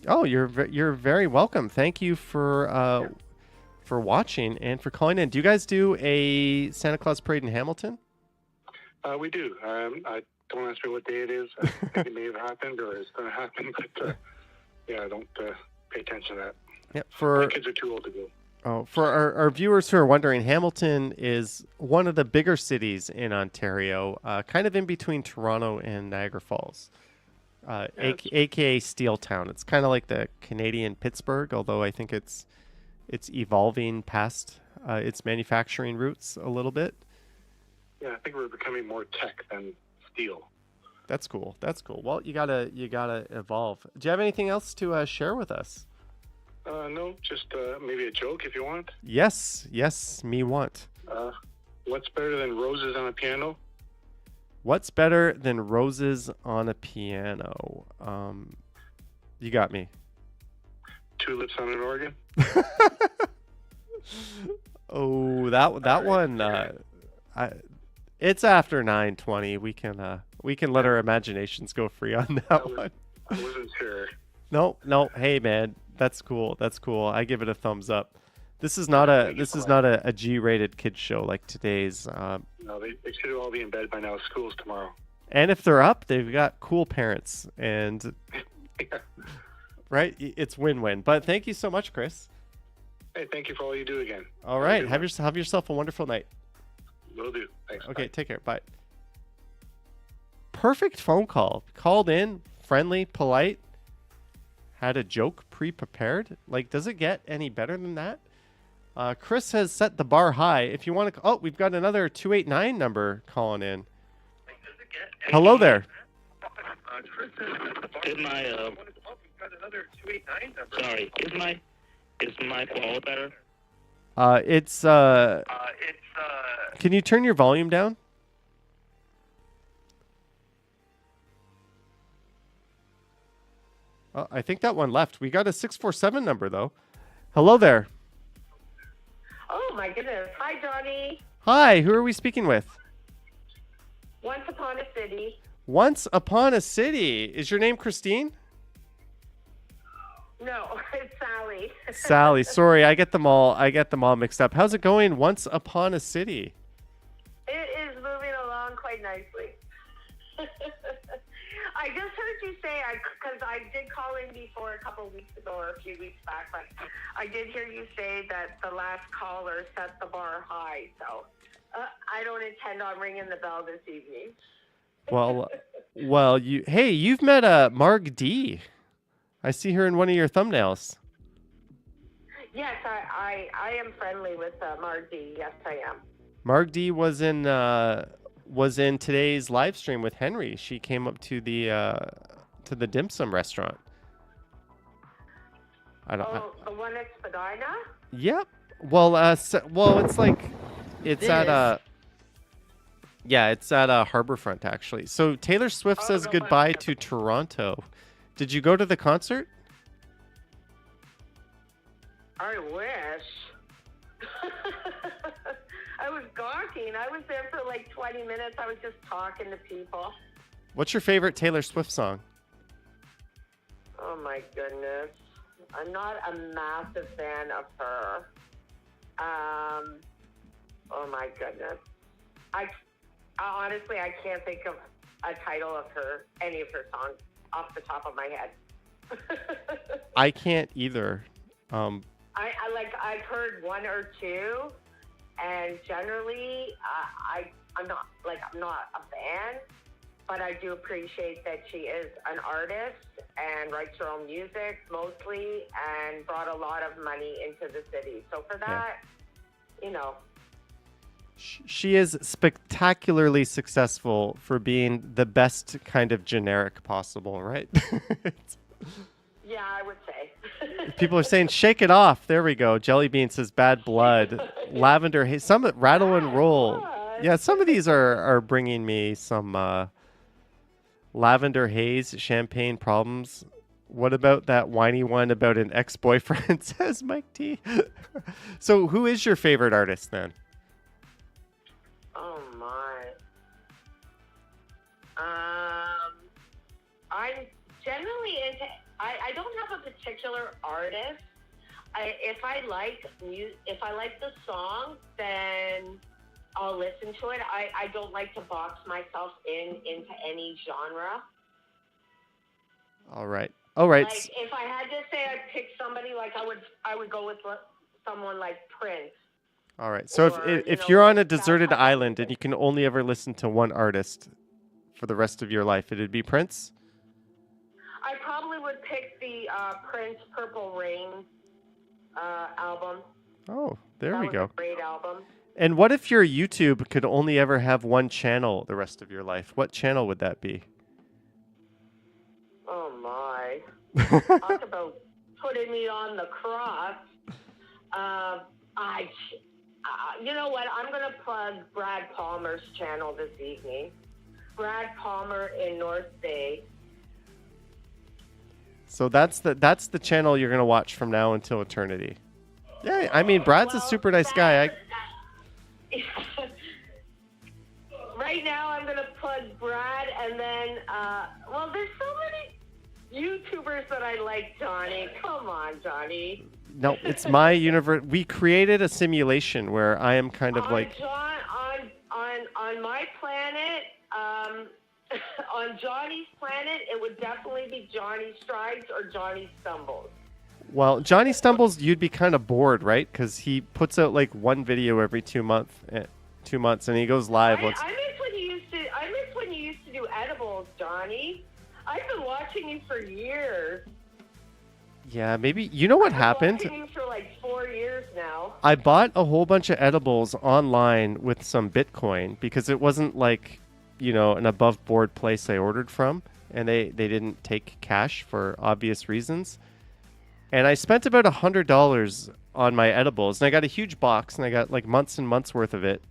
Oh, you're very welcome. Thank you for watching and for calling in. Do you guys do a Santa Claus Parade in Hamilton? We do. Don't ask me what day it is. I think it may have happened or it's going to happen, but I don't pay attention to that. Yeah, my kids are too old to go. Oh, for our viewers who are wondering, Hamilton is one of the bigger cities in Ontario, kind of in between Toronto and Niagara Falls, aka Steel Town. It's kind of like the Canadian Pittsburgh, although I think it's evolving past its manufacturing roots a little bit. Yeah, I think we're becoming more tech than steel. That's cool. Well, you gotta evolve. Do you have anything else to share with us? No, just maybe a joke if you want. Yes, me want. What's better than roses on a piano? What's better than roses on a piano? You got me. Tulips on an organ. Oh, that one. It's after 9:20. We can let our imaginations go free on that one. I wasn't sure. No. Hey, man, that's cool. I give it a thumbs up. This is not a G-rated kids show like today's. No, they should all be in bed by now. School's tomorrow. And if they're up, they've got cool parents, and right, it's win-win. But thank you so much, Chris. Hey, thank you for all you do again. All right, have yourself a wonderful night. Will do. Thanks. Okay, take care. Bye. Perfect phone call. Called in, friendly, polite. Had a joke pre-prepared. Like, does it get any better than that? Chris has set the bar high. If you want to... Oh, we've got another 289 number calling in. Hello there. Is my sorry, is my call better? Can you turn your volume down? Oh, I think that one left. We got a 647 number though. Hello there. Oh my goodness. Hi, Johnny. Hi, who are we speaking with? Once Upon a City. Once Upon a City. Is your name Christine? No, it's Sally. Sally. Sorry, I get them all mixed up. How's it going? Once Upon a City. It is moving along quite nicely. I just heard you say, because I did call in before a couple of weeks ago or a few weeks back, but I did hear you say that the last caller set the bar high. So I don't intend on ringing the bell this evening. Well, you've met Marg D. I see her in one of your thumbnails. Yes, I am friendly with Marg D. Yes, I am. Marg D was in today's live stream with Henry. She came up to the dim sum restaurant. The one at Spadina? Yep. Well, it's at Harborfront actually. So Taylor Swift says goodbye to Toronto. Did you go to the concert? I wish. I was gawking. I was there for like 20 minutes. I was just talking to people. What's your favorite Taylor Swift song? Oh my goodness. I'm not a massive fan of her. Oh my goodness. I honestly, I can't think of a title of any of her songs off the top of my head. I can't either. I've heard one or two, and generally, I'm not a fan, but I do appreciate that she is an artist and writes her own music mostly, and brought a lot of money into the city. So for that, She is spectacularly successful for being the best kind of generic possible, right? Yeah, I would say. People are saying, shake it off. There we go. Jelly Bean says bad blood. Lavender Haze. Some Rattle and Roll. Yeah, some of these are bringing me some Lavender Haze, Champagne Problems. What about that whiny one about an ex-boyfriend, says Mike T. So who is your favorite artist then? Oh my. I'm generally into. I don't have a particular artist. If I like the song, then I'll listen to it. I don't like to box myself into any genre. All right. Like if I had to say I'd pick somebody, I would go with someone like Prince. All right. So if you're on a deserted island and you can only ever listen to one artist for the rest of your life, it'd be Prince? I probably would pick the Prince Purple Rain album. Oh, there we go. That was a great album. And what if your YouTube could only ever have one channel the rest of your life? What channel would that be? Oh my. Talk about putting me on the cross. You know what? I'm going to plug Brad Palmer's channel this evening. Brad Palmer in North Bay. So that's the channel you're going to watch from now until eternity. Yeah, I mean, Brad's a super nice guy. Right now, I'm going to plug Brad, and then, there's so many YouTubers that I like, Johnny. Come on, Johnny. No, it's my universe. We created a simulation where I am kind of like... On my planet, on Johnny's planet, it would definitely be Johnny Strides or Johnny Stumbles. Well, Johnny Stumbles, you'd be kind of bored, right? Because he puts out like one video every 2 months, and he goes live. I miss when you used to do edibles, Johnny. I've been watching you for years. Yeah, maybe. You know what happened? I've been watching you for like 4 years now. I bought a whole bunch of edibles online with some Bitcoin because it wasn't like, an above board place I ordered from. and they didn't take cash for obvious reasons. And I spent about $100 on my edibles, and I got a huge box, and I got like months and months worth of it.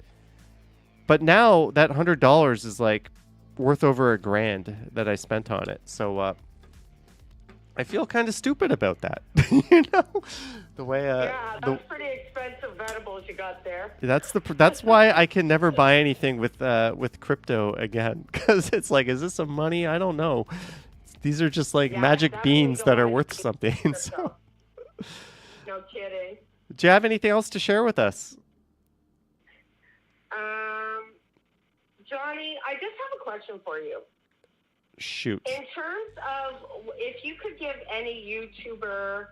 But now that $100 is like worth over $1,000 that I spent on it. So I feel kind of stupid about that. You know, the way yeah, that's pretty expensive edibles you got there. that's why I can never buy anything with crypto again, because it's like, is this some money? I don't know. These are just like magic beans that are worth something. So. No kidding. Do you have anything else to share with us? Johnny, I just have a question for you. Shoot. In terms of if you could give any YouTuber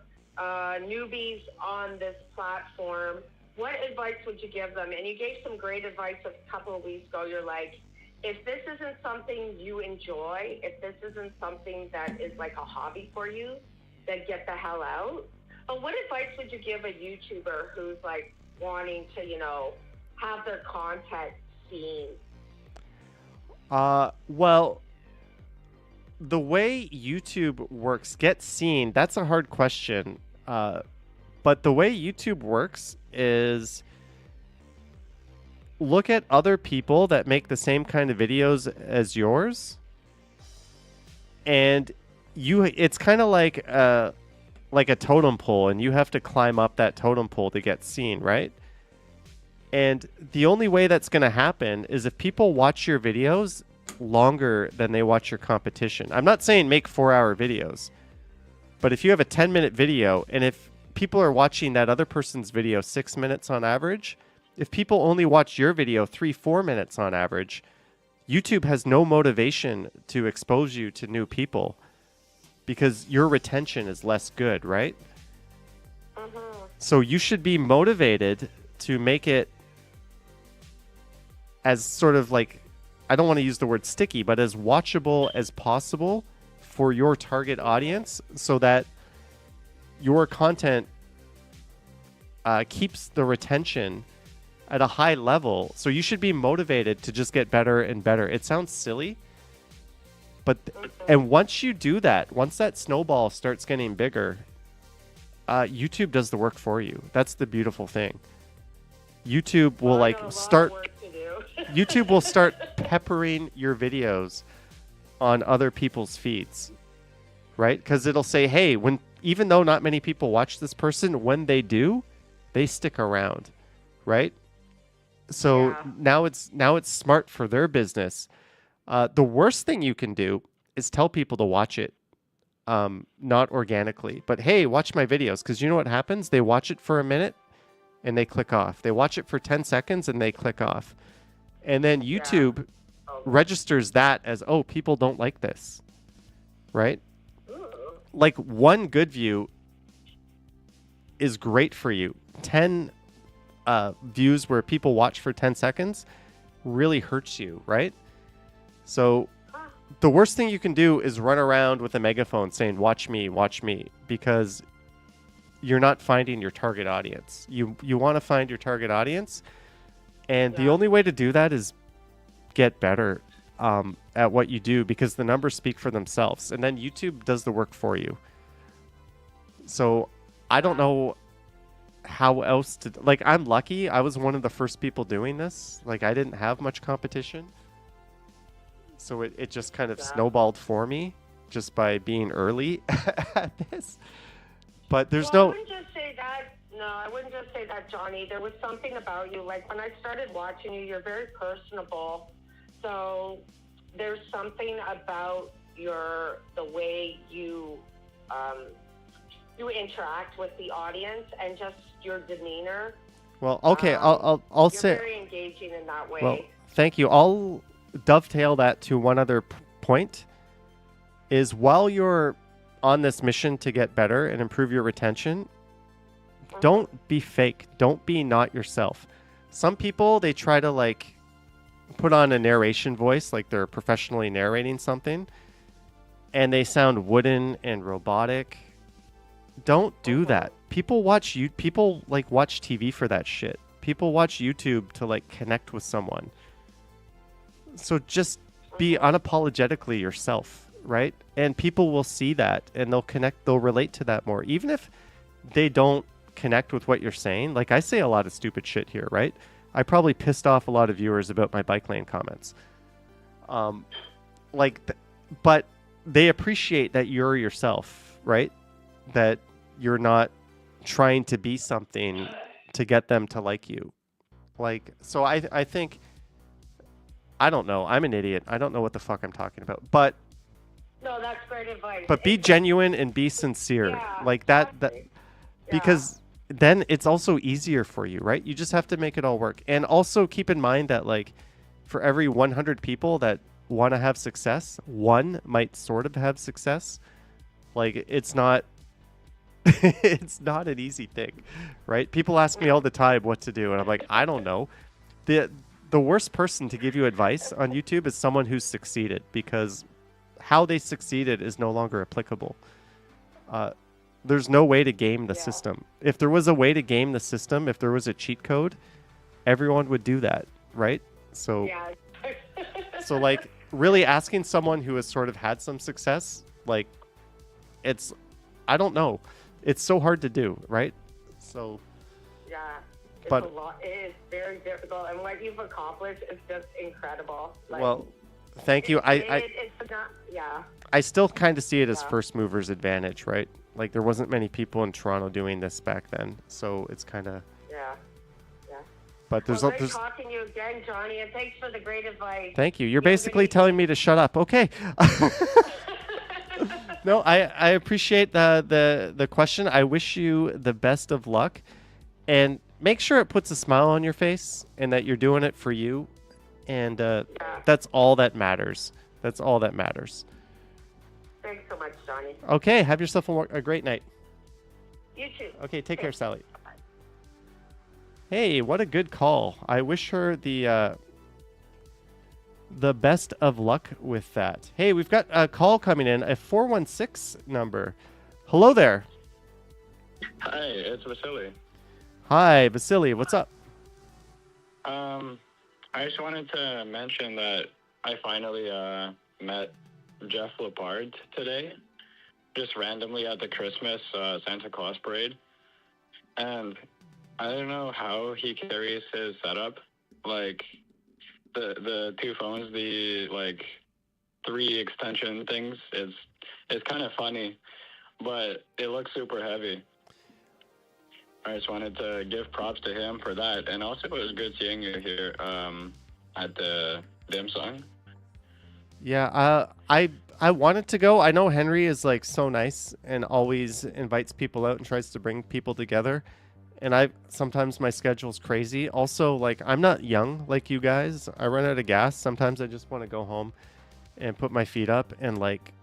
newbies on this platform, what advice would you give them? And you gave some great advice a couple of weeks ago. You're like, if this isn't something you enjoy, if this isn't something that is like a hobby for you, then get the hell out. But what advice would you give a YouTuber who's like wanting to, you know, have their content seen? Well, the way YouTube works, get seen, that's a hard question. But the way YouTube works is look at other people that make the same kind of videos as yours. And it's kind of like a totem pole, and you have to climb up that totem pole to get seen, right? And the only way that's going to happen is if people watch your videos longer than they watch your competition. I'm not saying make 4-hour videos, but if you have a 10-minute video, and if people are watching that other person's video 6 minutes on average, if people only watch your video 3-4 minutes on average, YouTube has no motivation to expose you to new people because your retention is less good, right? So you should be motivated to make it as sort of like, I don't want to use the word sticky, but as watchable as possible for your target audience so that your content keeps the retention at a high level. So you should be motivated to just get better and better. It sounds silly, but and once you do that, once that snowball starts getting bigger, YouTube does the work for you. That's the beautiful thing. YouTube will YouTube will start peppering your videos on other people's feeds, right? Because it'll say, hey, even though not many people watch this person, when they do, they stick around, right? So now it's smart for their business. The worst thing you can do is tell people to watch it, not organically, but hey, watch my videos, because you know what happens? They watch it for a minute and they click off. They watch it for 10 seconds and they click off. And then YouTube registers that as, oh, people don't like this, right? Like one good view is great for you. 10 views where people watch for 10 seconds really hurts you, right? So the worst thing you can do is run around with a megaphone saying, watch me, because you're not finding your target audience. You want to find your target audience. And the only way to do that is get better at what you do, because the numbers speak for themselves. And then YouTube does the work for you. So I don't know how else to... Like, I'm lucky. I was one of the first people doing this. Like, I didn't have much competition. So it just kind of snowballed for me just by being early at this. But there's I wouldn't just say that. No, I wouldn't just say that, Johnny. There was something about you. Like, when I started watching you, you're very personable. So there's something about the way you interact with the audience and just your demeanor. Well, okay, I'll say... You're very engaging in that way. Well, thank you. I'll dovetail that to one other point, is while you're on this mission to get better and improve your retention, don't be fake. Don't be not yourself. Some people, they try to like put on a narration voice, like they're professionally narrating something, and they sound wooden and robotic. Don't do that. People watch like watch TV for that shit. People watch YouTube to like connect with someone. So just be unapologetically yourself right? And people will see that and they'll relate to that more. Even if they don't connect with what you're saying. Like, I say a lot of stupid shit here, right? I probably pissed off a lot of viewers about my bike lane comments. But they appreciate that you're yourself, right? That you're not trying to be something to get them to like you. Like, so I think, I don't know. I'm an idiot. I don't know what the fuck I'm talking about. But No, that's great advice. But be genuine and be sincere. Yeah, Like that because then it's also easier for you, right? You just have to make it all work. And also keep in mind that, like, for every 100 people that want to have success, one might sort of have success. Like, it's not it's not an easy thing, right? People ask me all the time what to do, and I'm like, I don't know. The worst person to give you advice on YouTube is someone who's succeeded, because how they succeeded is no longer applicable. There's no way to game the system. If there was a way to game the system, if there was a cheat code, everyone would do that, right? So, so like, really asking someone who has sort of had some success, like, it's, I don't know. It's so hard to do, right? So, yeah, it's but, a lot. It is very difficult, and what you've accomplished is just incredible. Like, well, thank you. It's not, I still kind of see it as first movers advantage, right? Like, there wasn't many people in Toronto doing this back then, so it's kind of. Yeah. But there's well, great talking to you again, Johnny, and thanks for the great advice. Thank you. You're basically telling me to shut up. Okay. No, I appreciate the question. I wish you the best of luck, and make sure it puts a smile on your face and that you're doing it for you, and that's all that matters. That's all that matters. Thanks so much, Johnny. Okay, have yourself a great night. You too. Okay, take care, Sally. Hey, what a good call. I wish her the best of luck with that. Hey, we've got a call coming in, a 416 number. Hello there. Hi, it's Vasily. Hi, Vasily. What's up? I just wanted to mention that I finally met Jeff Lepard today, just randomly at the Christmas Santa Claus parade. And I don't know how he carries his setup. Like, the two phones, the, like, 3 extension things, it's kind of funny, but it looks super heavy. I just wanted to give props to him for that. And also, it was good seeing you here at the dim sum. Yeah, I wanted to go. I know Henry is, like, so nice and always invites people out and tries to bring people together. And sometimes my schedule's crazy. Also, like, I'm not young like you guys. I run out of gas. Sometimes I just want to go home and put my feet up and, like,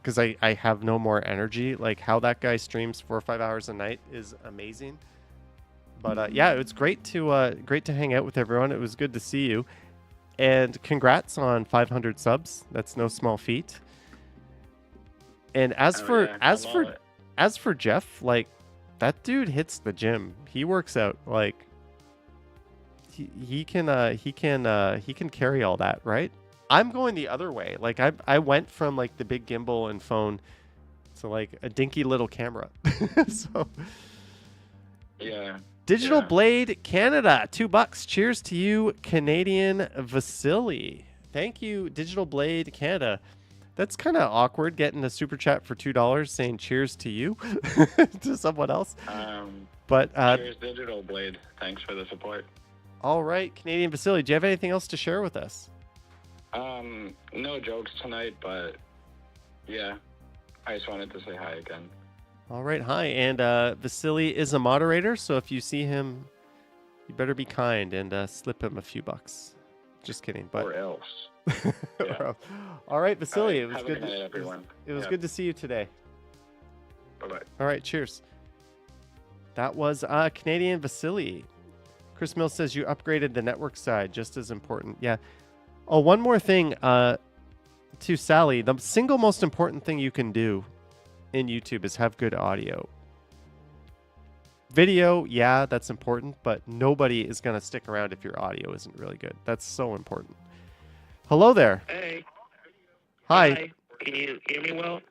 because I have no more energy. Like, how that guy streams 4 or 5 hours a night is amazing. But yeah, it was great to hang out with everyone. It was good to see you. And congrats on 500 subs. That's no small feat. And as for Jeff, like, that dude hits the gym. He works out. Like, he can carry all that, right? I'm going the other way. Like, I went from, like, the big gimbal and phone to, like, a dinky little camera. So yeah. Digital Blade Canada, $2. Cheers to you, Canadian Vasily. Thank you, Digital Blade Canada. That's kind of awkward, getting a super chat for $2 saying cheers to you to someone else. But cheers, Digital Blade. Thanks for the support. All right, Canadian Vasily, do you have anything else to share with us? No jokes tonight, but yeah, I just wanted to say hi again. All right, hi. And Vasily is a moderator, so if you see him, you better be kind and slip him a few bucks. Just kidding. But... Or else. Yeah. All right, Vasily, it was Have good. a good night, everyone. It was good to see you today. Bye-bye. All right, cheers. That was Canadian Vasily. Chris Mills says you upgraded the network side, just as important. Yeah. Oh, one more thing to Sally. The single most important thing you can do in YouTube is have good audio. Video, yeah, that's important, but nobody is going to stick around if your audio isn't really good. That's so important. Hello there. Hey. Hi. Can you hear me well?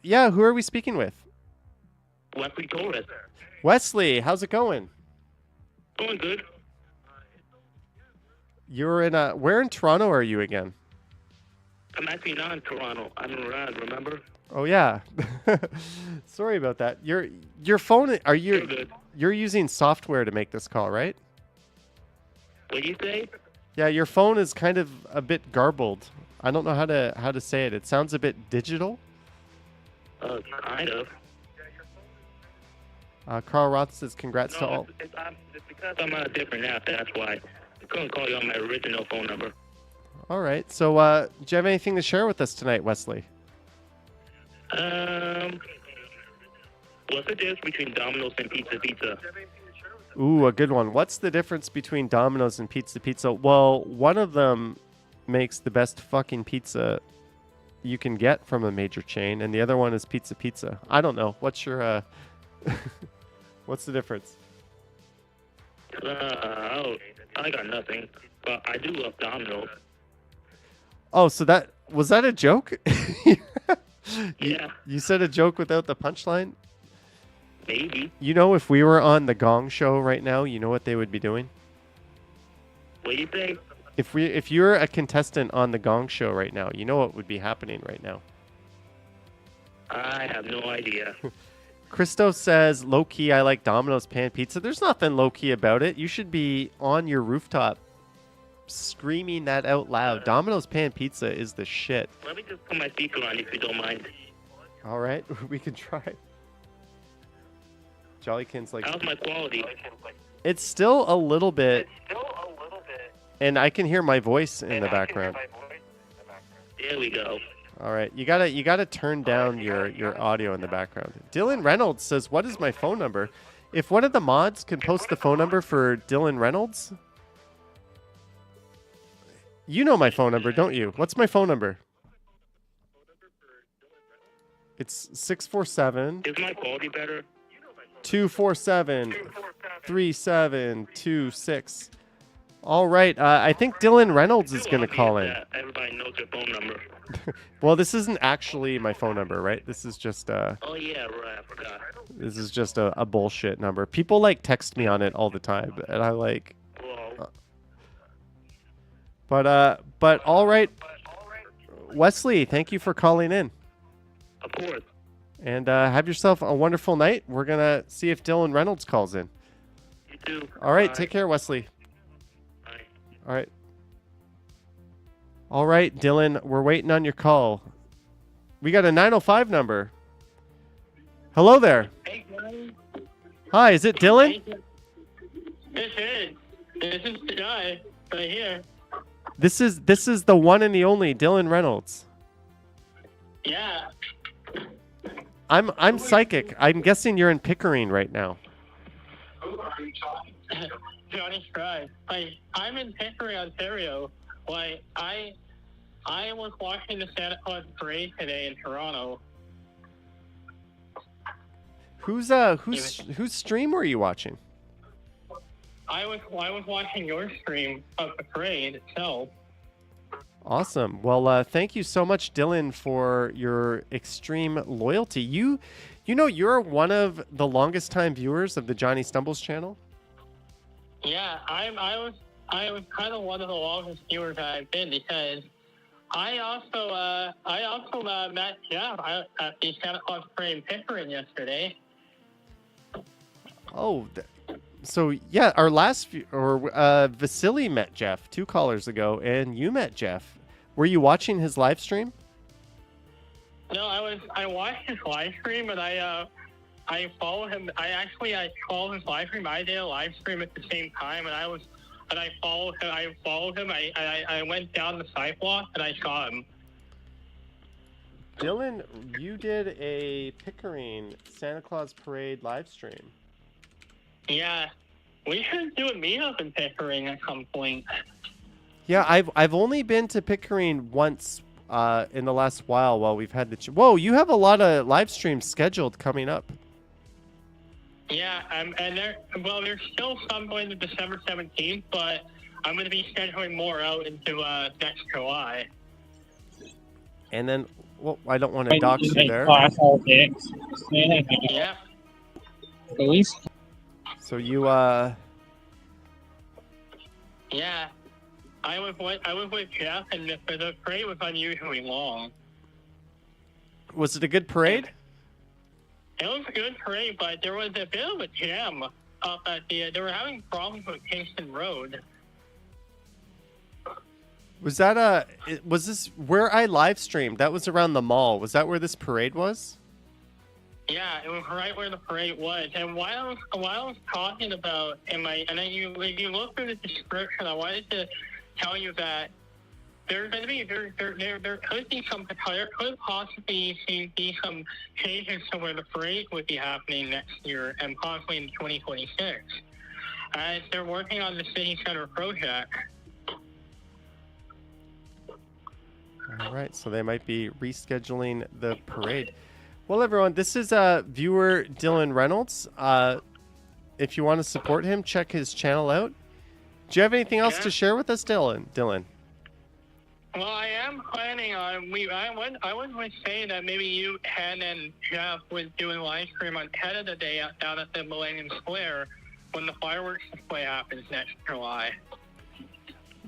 Yeah. Who are we speaking with? Wesley Torres. Wesley, how's it going? Going good. You're in where in Toronto are you again? I'm actually not in Toronto. I'm in Rhode, remember? Oh yeah. Sorry about that. Your phone. You're using software to make this call, right? What do you say? Yeah, your phone is kind of a bit garbled. I don't know how to say it. It sounds a bit digital. Kind of. Carl Roth says congrats to all. It's because I'm on a different app, that's why. I couldn't call you on my original phone number. All right. So, do you have anything to share with us tonight, Wesley? What's the difference between Domino's and Pizza? Ooh, a good one. What's the difference between Domino's and Pizza? Well, one of them makes the best fucking pizza you can get from a major chain, and the other one is Pizza. I don't know. What's your what's the difference? I got nothing, but I do love Domino's. Oh, so was that a joke? Yeah. You said a joke without the punchline? Maybe. You know, if we were on the Gong Show right now, you know what they would be doing? What do you think? If you're a contestant on the Gong Show right now, you know what would be happening right now? I have no idea. Christo says, low-key, I like Domino's pan pizza. There's nothing low-key about it. You should be on your rooftop screaming that out loud. Domino's pan pizza is the shit. Let me just put my speaker on if you don't mind. All right, we can try. Jollykin's like... How's my quality? It's still a little bit... And I can hear my voice in the background. There we go. All right, you gotta turn down your audio in the background. Dylan Reynolds says, "What is my phone number?" If one of the mods can post the phone number for Dylan Reynolds, you know my phone number, don't you? What's my phone number? It's 647. Is my quality better? 247 3726. All right, I think Dylan Reynolds is going to call in. Everybody knows your phone number. Well, this isn't actually my phone number, right? This is just Oh yeah, right. I forgot. This is just a bullshit number. People like text me on it all the time, and I like. But all right, Wesley, thank you for calling in. Of course. And have yourself a wonderful night. We're gonna see if Dylan Reynolds calls in. You too. All right, Bye. take care, Wesley. Bye. All right. All right, Dylan, we're waiting on your call. We got a 905 number. Hello there. Hey, guys. Hi, is it Dylan? This is the guy right here. This is the one and the only Dylan Reynolds. Yeah. I'm psychic. I'm guessing you're in Pickering right now. Johnny Stride. I'm in Pickering, Ontario. I was watching the Santa Claus parade today in Toronto. Whose stream were you watching? I was watching your stream of the parade itself. Awesome. Well, thank you so much, Dylan, for your extreme loyalty. You know, you're one of the longest time viewers of the Johnny Stumbles channel. Yeah, I was kind of one of the longest viewers I've been because I also met Jeff at the Santa Claus parade in Pickering yesterday. Oh, so yeah, our last Vasily met Jeff 2 callers ago, and you met Jeff. Were you watching his live stream? No, I watched his live stream, and I follow him. I follow his live stream. I did a live stream at the same time, and I followed him. I went down the sidewalk and I saw him. Dylan, you did a Pickering Santa Claus parade live stream. Yeah, we should do a meetup in Pickering at some point. Yeah, I've only been to Pickering once in the last while we've had the... Whoa, you have a lot of live streams scheduled coming up. Yeah, and there's still some going to December 17th, but I'm going to be scheduling more out into next July. And then, well, I don't want to dox you there. Yeah. Police. So you, Yeah. I was with Jeff, and the parade was unusually long. was it a good parade? It was a good parade, but there was a bit of a jam up at the. They were having problems with Kingston Road. Was that was this where I live streamed? That was around the mall. Was that where this parade was? Yeah, it was right where the parade was. And while I was talking about, and then you look through the description, I wanted to tell you that there could be some, there could possibly be some changes to where the parade would be happening next year and possibly in 2026, as they're working on the city center project. All right, so they might be rescheduling the parade. Well, everyone, this is viewer Dylan Reynolds. If you want to support him, check his channel out. Do you have anything else to share with us, Dylan? Well, I am planning on. I would say that maybe you, Ken, and Jeff would do a live stream on head of the day down at the Millennium Square when the fireworks display happens next July.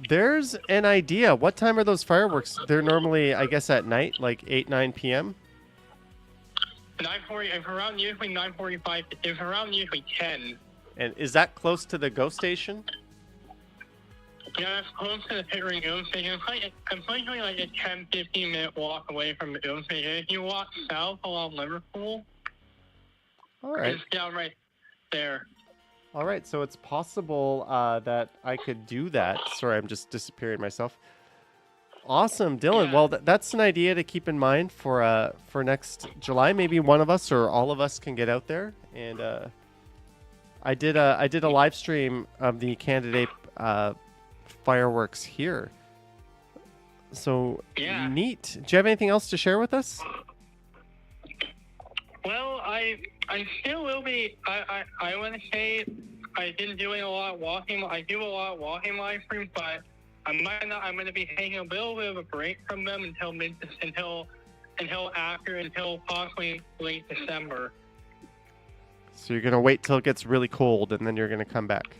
There's an idea. What time are those fireworks? They're normally, I guess, at night, like 8, 9 p.m. 9:40. It's around usually 9:45. It's around usually 10. And is that close to the GO station? Yeah, it's close to the Pickering GO station. It's usually like a 10-15 minute walk away from the GO station. If you walk south along Liverpool, all right, it's down right there. All right, so it's possible that I could do that. Sorry, I'm just disappearing myself. Awesome, Dylan. Yeah. Well, that's an idea to keep in mind for next July. Maybe one of us or all of us can get out there. And I did a live stream of the candidate fireworks here. So neat. Do you have anything else to share with us? Well, I still will be. I want to say I've been doing a lot of walking. I do a lot of walking live streams, but I'm going to be taking a little bit of a break from them until possibly late December. So you're gonna wait till it gets really cold and then you're gonna come back.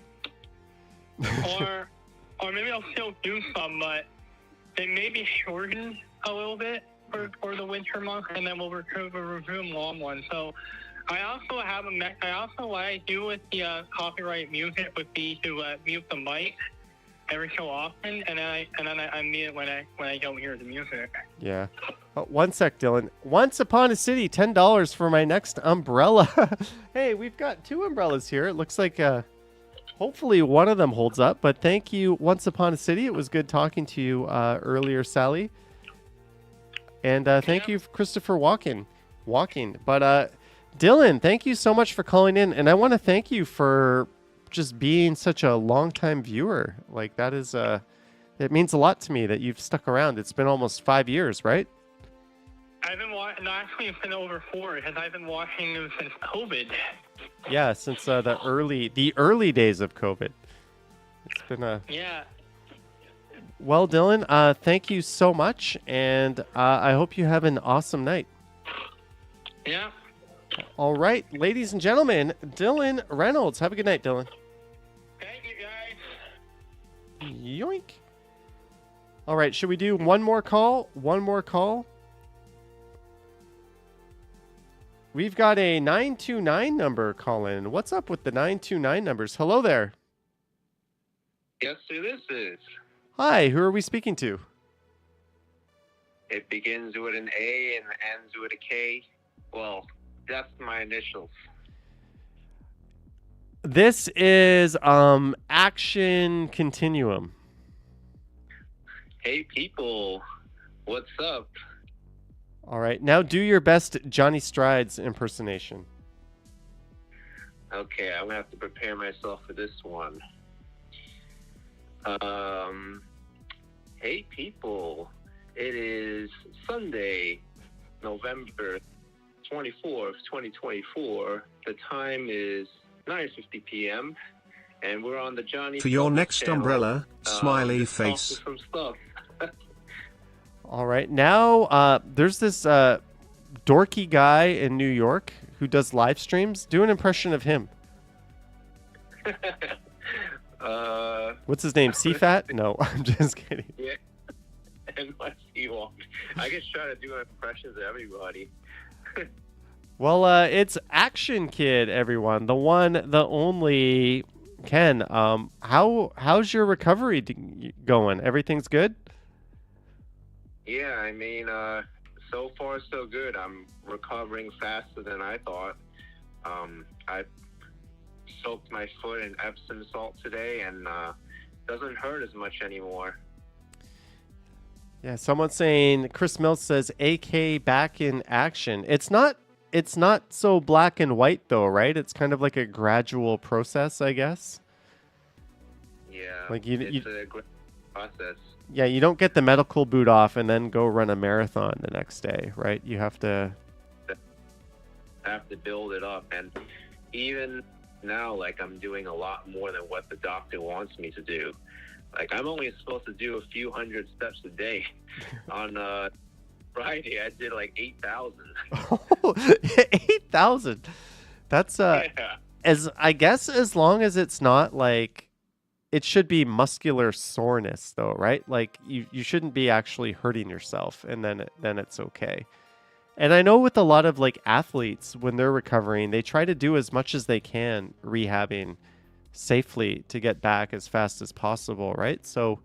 or maybe I'll still do some, but they may be shortened a little bit for the winter months, and then we'll resume long ones. So I also have what I do with the copyright music would be to mute the mic every so often, and then I mute it when I don't hear the music. Yeah. One sec, Dylan. Once Upon a City, $10 for my next umbrella. Hey, we've got 2 umbrellas here. It looks like hopefully one of them holds up, but thank you, Once Upon a City. It was good talking to you earlier, Sally. And thank you, Christopher Walking. But Dylan, thank you so much for calling in, and I want to thank you for just being such a long-time viewer. Like, that is it means a lot to me that you've stuck around. It's been almost 5 years, right? I've been watching. No, actually, it's been over 4 because I've been watching you since COVID. Yeah, since the early days of COVID. It's been a yeah. Well, Dylan, thank you so much, and I hope you have an awesome night. Yeah. All right, ladies and gentlemen, Dylan Reynolds. Have a good night, Dylan. Thank you, guys. Yoink. All right, should we do one more call? We've got a 929 number calling. What's up with the 929 numbers? Hello there. Guess who this is? Hi, who are we speaking to? It begins with an A and ends with a K. Well, that's my initials. This is Action Continuum. Hey, people. What's up? All right. Now do your best Johnny Strides impersonation. Okay, I'm going to have to prepare myself for this one. Hey, people. It is Sunday, November 24th, 2024. The time is 9:50 p.m. and we're on the Johnny. For your next channel. umbrella, smiley Just face. Some stuff. All right. Now, there's this dorky guy in New York who does live streams. Do an impression of him. What's his name? CFAT? No, I'm just kidding. Yeah. Unless you want. I can try to do impressions of everybody. Well, it's Action Kid, everyone. The one, the only Ken. How's your recovery going? Everything's good? Yeah, I mean, so far so good. I'm recovering faster than I thought. I soaked my foot in Epsom salt today, and doesn't hurt as much anymore. Yeah, someone saying, Chris Mills says, AK back in action. It's not so black and white though, right? It's kind of like a gradual process, I guess. Yeah, like it's a great process. Yeah, you don't get the medical boot off and then go run a marathon the next day, right? You have to build it up, and even now, like, I'm doing a lot more than what the doctor wants me to do. Like, I'm only supposed to do a few hundred steps a day. On Friday, I did like 8,000. 8,000. That's as long as it's not like, it should be muscular soreness though, right? Like you shouldn't be actually hurting yourself, and then it's okay. And I know with a lot of like athletes, when they're recovering, they try to do as much as they can rehabbing safely to get back as fast as possible, right? So,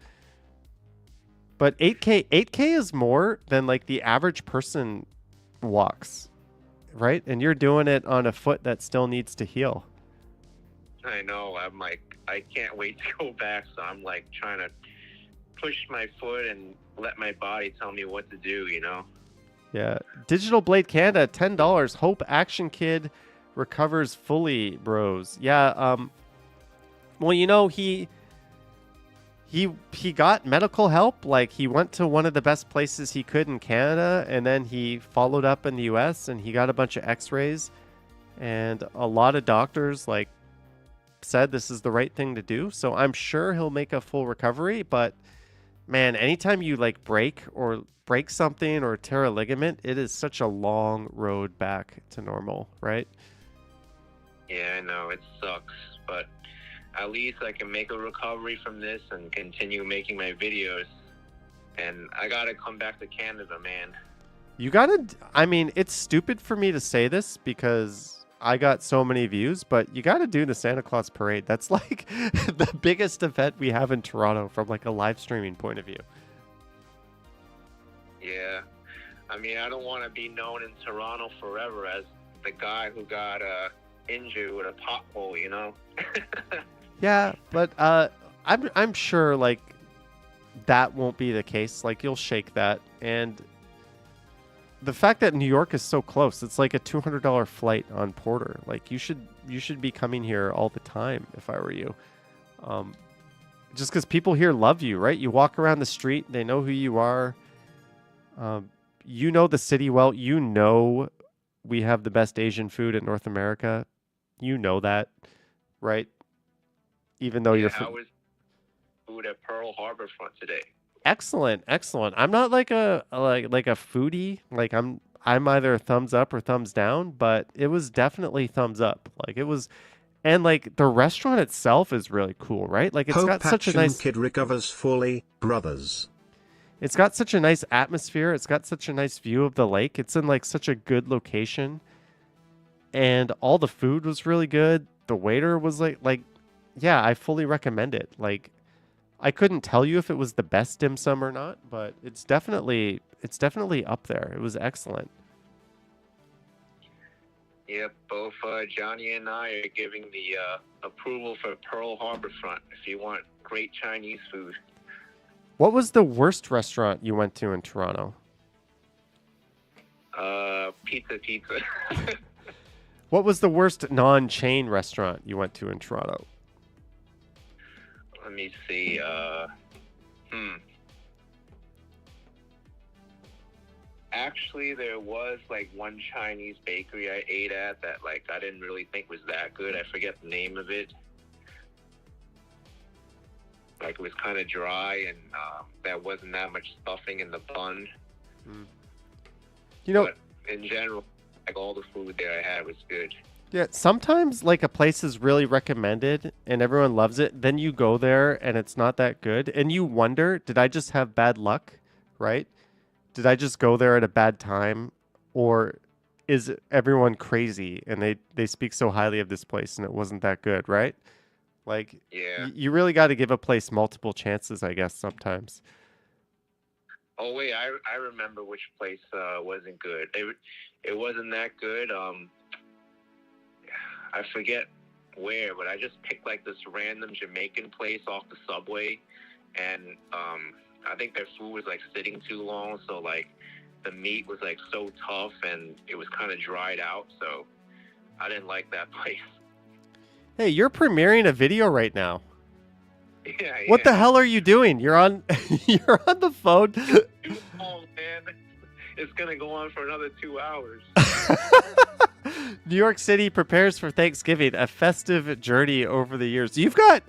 but 8K is more than like the average person walks, right? And you're doing it on a foot that still needs to heal. I know. I'm like, I can't wait to go back. So I'm like trying to push my foot and let my body tell me what to do, you know? Yeah. Digital Blade Canada, $10. Hope Action Kid recovers fully, bros. Yeah. Well, you know, he got medical help. Like, he went to one of the best places he could in Canada, and then he followed up in the US, and he got a bunch of x-rays, and a lot of doctors like said this is the right thing to do. So I'm sure he'll make a full recovery, but man, anytime you like break something or tear a ligament, it is such a long road back to normal, right? Yeah, I know. It sucks, but at least I can make a recovery from this and continue making my videos. And I gotta come back to Canada, man. I mean, it's stupid for me to say this because I got so many views, but you gotta do the Santa Claus parade. That's like the biggest event we have in Toronto from like a live streaming point of view. Yeah. I mean, I don't want to be known in Toronto forever as the guy who got injured with a pothole, you know? Yeah, but I'm sure like that won't be the case. Like, you'll shake that. And the fact that New York is so close, it's like a $200 flight on Porter. Like, you should be coming here all the time if I were you. Just because people here love you, right? You walk around the street, they know who you are. You know the city well. You know we have the best Asian food in North America. You know that, right? Even though How was food at Pearl Harbor front today? Excellent. I'm not like a foodie. Like I'm either thumbs up or thumbs down, but it was definitely thumbs up. Like it was, and like the restaurant itself is really cool, right? Like it's Hope got such a nice Kid recovers fully, brothers. It's got such a nice atmosphere. It's got such a nice view of the lake. It's in like such a good location. And all the food was really good. The waiter was like, yeah, I fully recommend it. Like, I couldn't tell you if it was the best dim sum or not, but it's definitely up there. It was excellent. Yep, both Johnny and I are giving the approval for Pearl Harbor front if you want great Chinese food. What was the worst restaurant you went to in Toronto? Pizza. What was the worst non-chain restaurant you went to in Toronto? Let me see. Actually, there was like one Chinese bakery I ate at that like I didn't really think was that good. I forget the name of it. Like, it was kind of dry, and there wasn't that much stuffing in the bun. You know, But in general, like, all the food there I had was good. yeah, sometimes like a place is really recommended and everyone loves it. Then you go there and it's not that good. And you wonder, did I just have bad luck? Right? Did I just go there at a bad time? Or is everyone crazy and they speak so highly of this place and it wasn't that good, right? Like, Yeah. you really got to give a place multiple chances, I guess, sometimes. Oh, wait, I remember which place wasn't good. It wasn't that good. I forget where, but I just picked like this random Jamaican place off the subway, and I think their food was like sitting too long, so like the meat was like so tough and it was kind of dried out, so I didn't like that place. Hey, you're premiering a video right now. Yeah. What the hell are you doing? You're on you're on the phone. Oh man, it's gonna go on for another 2 hours. New York City prepares for Thanksgiving, a festive journey over the years. You've got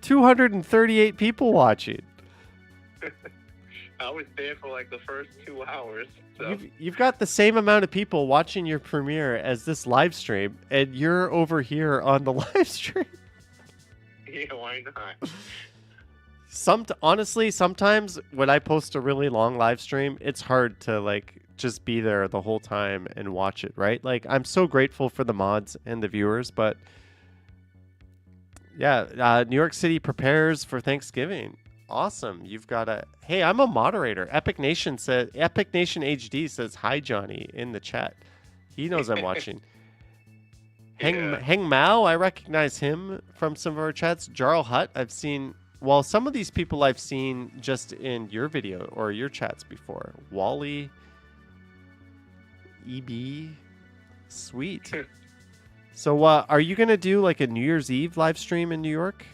238 people watching. I was there for like the first 2 hours. So. You've got the same amount of people watching your premiere as this live stream, and you're over here on the live stream. Yeah, why not? Honestly, sometimes when I post a really long live stream, it's hard to like just be there the whole time and watch it, right? Like, I'm so grateful for the mods and the viewers, but yeah, New York City prepares for Thanksgiving. Awesome. You've got hey, I'm a moderator. Epic Nation HD says hi, Johnny, in the chat. He knows I'm watching. Heng Mao, I recognize him from some of our chats. Jarl Hutt, I've seen. Well, some of these people I've seen just in your video or your chats before. Wally, EB, sweet. So, are you gonna do like a New Year's Eve live stream in New York,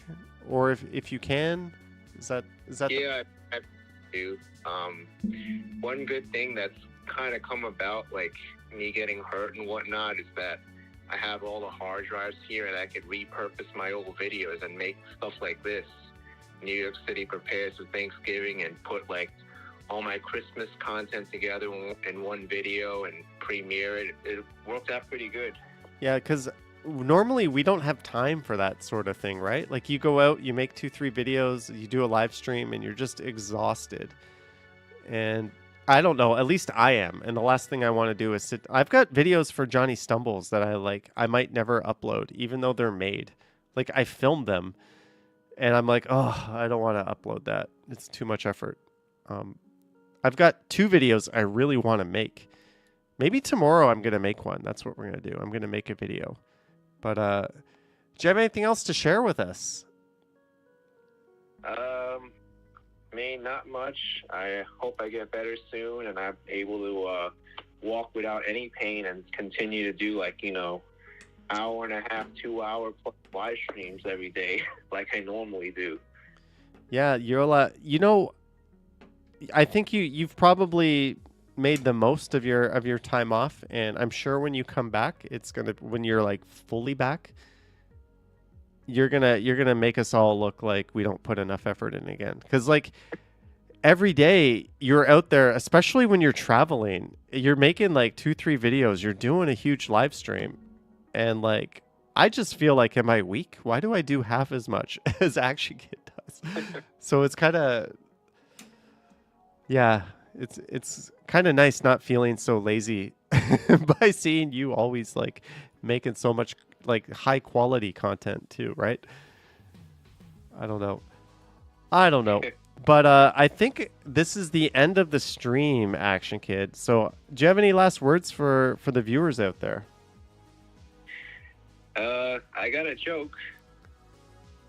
or if you can, is that? Yeah, I do. One good thing that's kind of come about, like me getting hurt and whatnot, is that I have all the hard drives here, and I could repurpose my old videos and make stuff like this. New York City prepares for Thanksgiving, and put like all my Christmas content together in one video and premiere it. It worked out pretty good. Yeah, because normally we don't have time for that sort of thing, right? Like, you go out, you make 2-3 videos, you do a live stream, and you're just exhausted. And I don't know, at least I am. And the last thing I want to do is sit. I've got videos for Johnny Stumbles that I might never upload, even though they're made. Like, I filmed them, and I'm like, oh, I don't want to upload that. It's too much effort. I've got 2 videos I really want to make. Maybe tomorrow I'm going to make one. That's what we're going to do. I'm going to make a video. But do you have anything else to share with us? Me, not much. I hope I get better soon and I'm able to walk without any pain and continue to do, like, hour and a half, 2 hour plus live streams every day like I normally do. Yeah, I think you've probably made the most of your time off, and I'm sure when you come back, when you're like fully back, you're gonna make us all look like we don't put enough effort in again. Because like every day you're out there, especially when you're traveling, you're making like 2-3 videos, you're doing a huge live stream, and like I just feel like, am I weak? Why do I do half as much as Action Kid does? So it's kind of, yeah, it's kind of nice not feeling so lazy by seeing you always like making so much like high quality content too, right? I don't know. But I think this is the end of the stream, Action Kid. So do you have any last words for the viewers out there? I got a joke.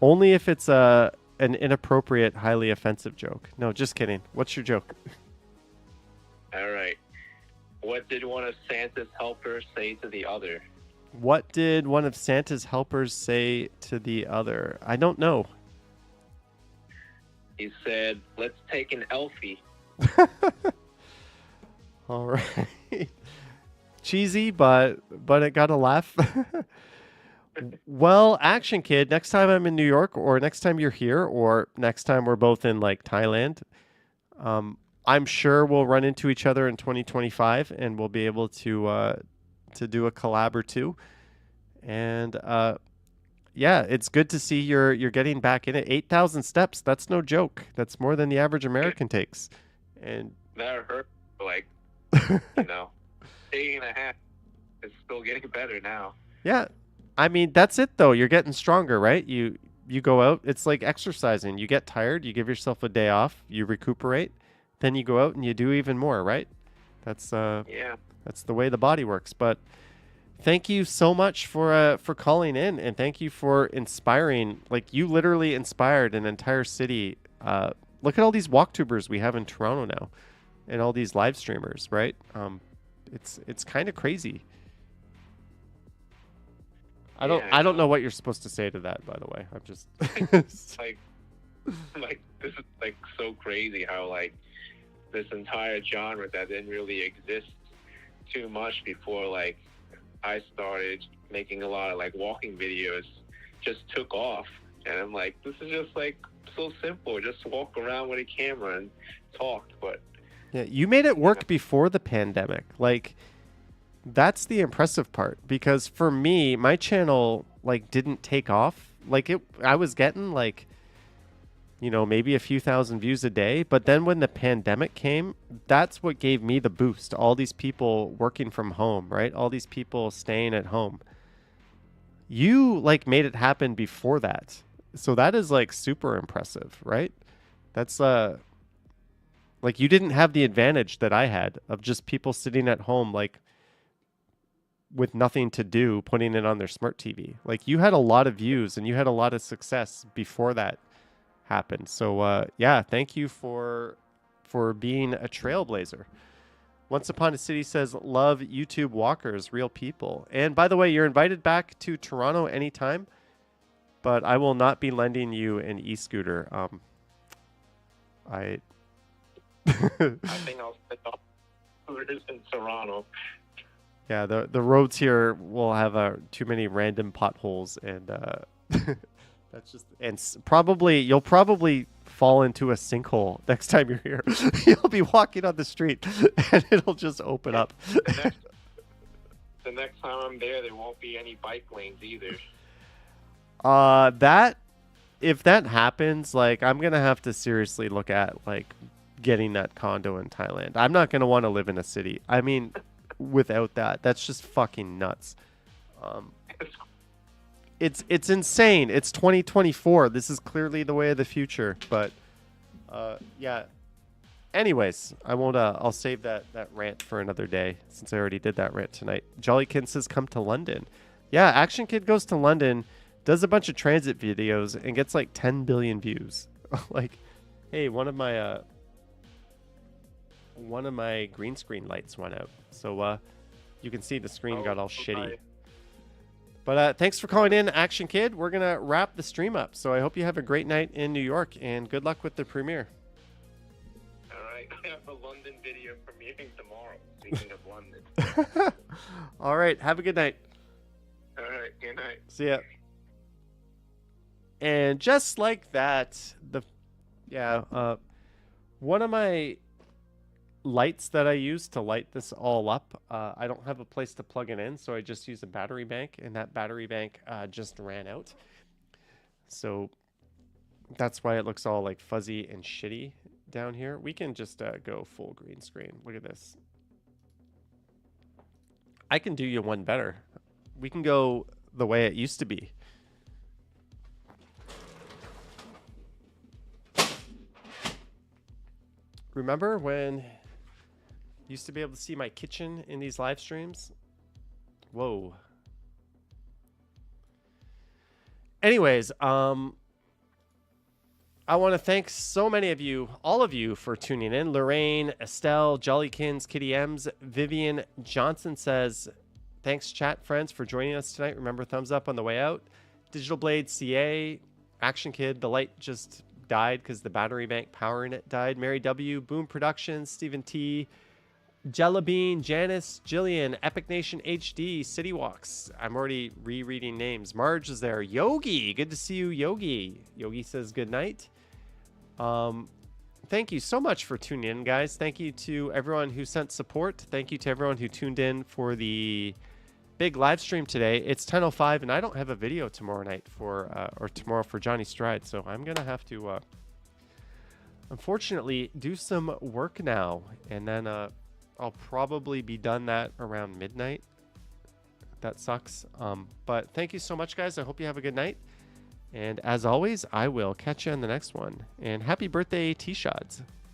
Only if it's an inappropriate, highly offensive joke. No, just kidding. What's your joke? All right. What did one of Santa's helpers say to the other? What did one of Santa's helpers say to the other? I don't know. He said, "Let's take an Elfie." All right. Cheesy, but it got a laugh. Well, Action Kid, next time I'm in New York, or next time you're here, or next time we're both in like Thailand, I'm sure we'll run into each other in 2025, and we'll be able to do a collab or two. And yeah, it's good to see you're getting back in it. 8,000 steps. That's no joke. That's more than the average American takes. And That hurt for like, day and a half. It's still getting better now. yeah, I mean, that's it though. You're getting stronger, right? You go out. It's like exercising. You get tired. You give yourself a day off. You recuperate. Then you go out and you do even more, right? That's that's the way the body works. But thank you so much for calling in, and thank you for inspiring. Like, you literally inspired an entire city. Look at all these walktubers we have in Toronto now, and all these live streamers, right? It's kind of crazy. I don't know what you're supposed to say to that, by the way. I'm just like this is like so crazy how like this entire genre that didn't really exist too much before like I started making a lot of like walking videos just took off, and I'm like, this is just like so simple, just walk around with a camera and talk. But yeah, you made it work before the pandemic. Like, that's the impressive part, because for me, my channel like didn't take off. Like, I was getting like, maybe a few thousand views a day, but then when the pandemic came, that's what gave me the boost. All these people working from home, right? All these people staying at home. You like made it happen before that. So that is like super impressive, right? That's like, you didn't have the advantage that I had of just people sitting at home like with nothing to do, putting it on their smart TV. Like, you had a lot of views and you had a lot of success before that happened. So yeah, thank you for being a trailblazer. Once Upon a City says, love YouTube walkers, real people. And by the way, you're invited back to Toronto anytime, but I will not be lending you an e-scooter. I think I'll set up scooters in Toronto. Yeah, the roads here will have too many random potholes, and that's just, and you'll probably fall into a sinkhole next time you're here. You'll be walking on the street and it'll just open up. The next time I'm there won't be any bike lanes either. If that happens, like, I'm gonna have to seriously look at like getting that condo in Thailand. I'm not gonna want to live in a city. I mean, without that's just fucking nuts. It's insane. It's 2024. This is clearly the way of the future. But yeah. Anyways, I won't. I'll save that rant for another day, since I already did that rant tonight. Jollykin says, "Come to London." Yeah, Action Kid goes to London, does a bunch of transit videos, and gets like 10 billion views. Like, hey, one of my green screen lights went out, so you can see the screen got all shitty. Nice. But thanks for calling in, Action Kid. We're going to wrap the stream up. So I hope you have a great night in New York, and good luck with the premiere. All right. I have a London video premiering tomorrow, speaking of London. All right. Have a good night. All right. Good night. See ya. And just like that, one of my lights that I use to light this all up, I don't have a place to plug it in, so I just use a battery bank, and that battery bank just ran out. So that's why it looks all like fuzzy and shitty down here. We can just go full green screen. Look at this. I can do you one better. We can go the way it used to be. Remember when used to be able to see my kitchen in these live streams? Whoa. Anyways, I want to thank so many of you, all of you, for tuning in. Lorraine, Estelle, Jollykins, Kitty M's, Vivian Johnson says, thanks, chat friends, for joining us tonight. Remember, thumbs up on the way out. Digital Blade CA, Action Kid, the light just died because the battery bank powering it died. Mary W, Boom Productions, Stephen T, Jellybean, Janice, Jillian, Epic Nation HD, City Walks. I'm already rereading names. Marge is there. Yogi, good to see you, Yogi. Yogi says good night. Thank you so much for tuning in, guys. Thank you to everyone who sent support. Thank you to everyone who tuned in for the big live stream today. It's 10:05, and I don't have a video tomorrow night or tomorrow for Johnny Stride, so I'm gonna have to unfortunately do some work now, and then I'll probably be done that around midnight. That sucks. But thank you so much, guys. I hope you have a good night. And as always, I will catch you on the next one. And happy birthday, T-Shods.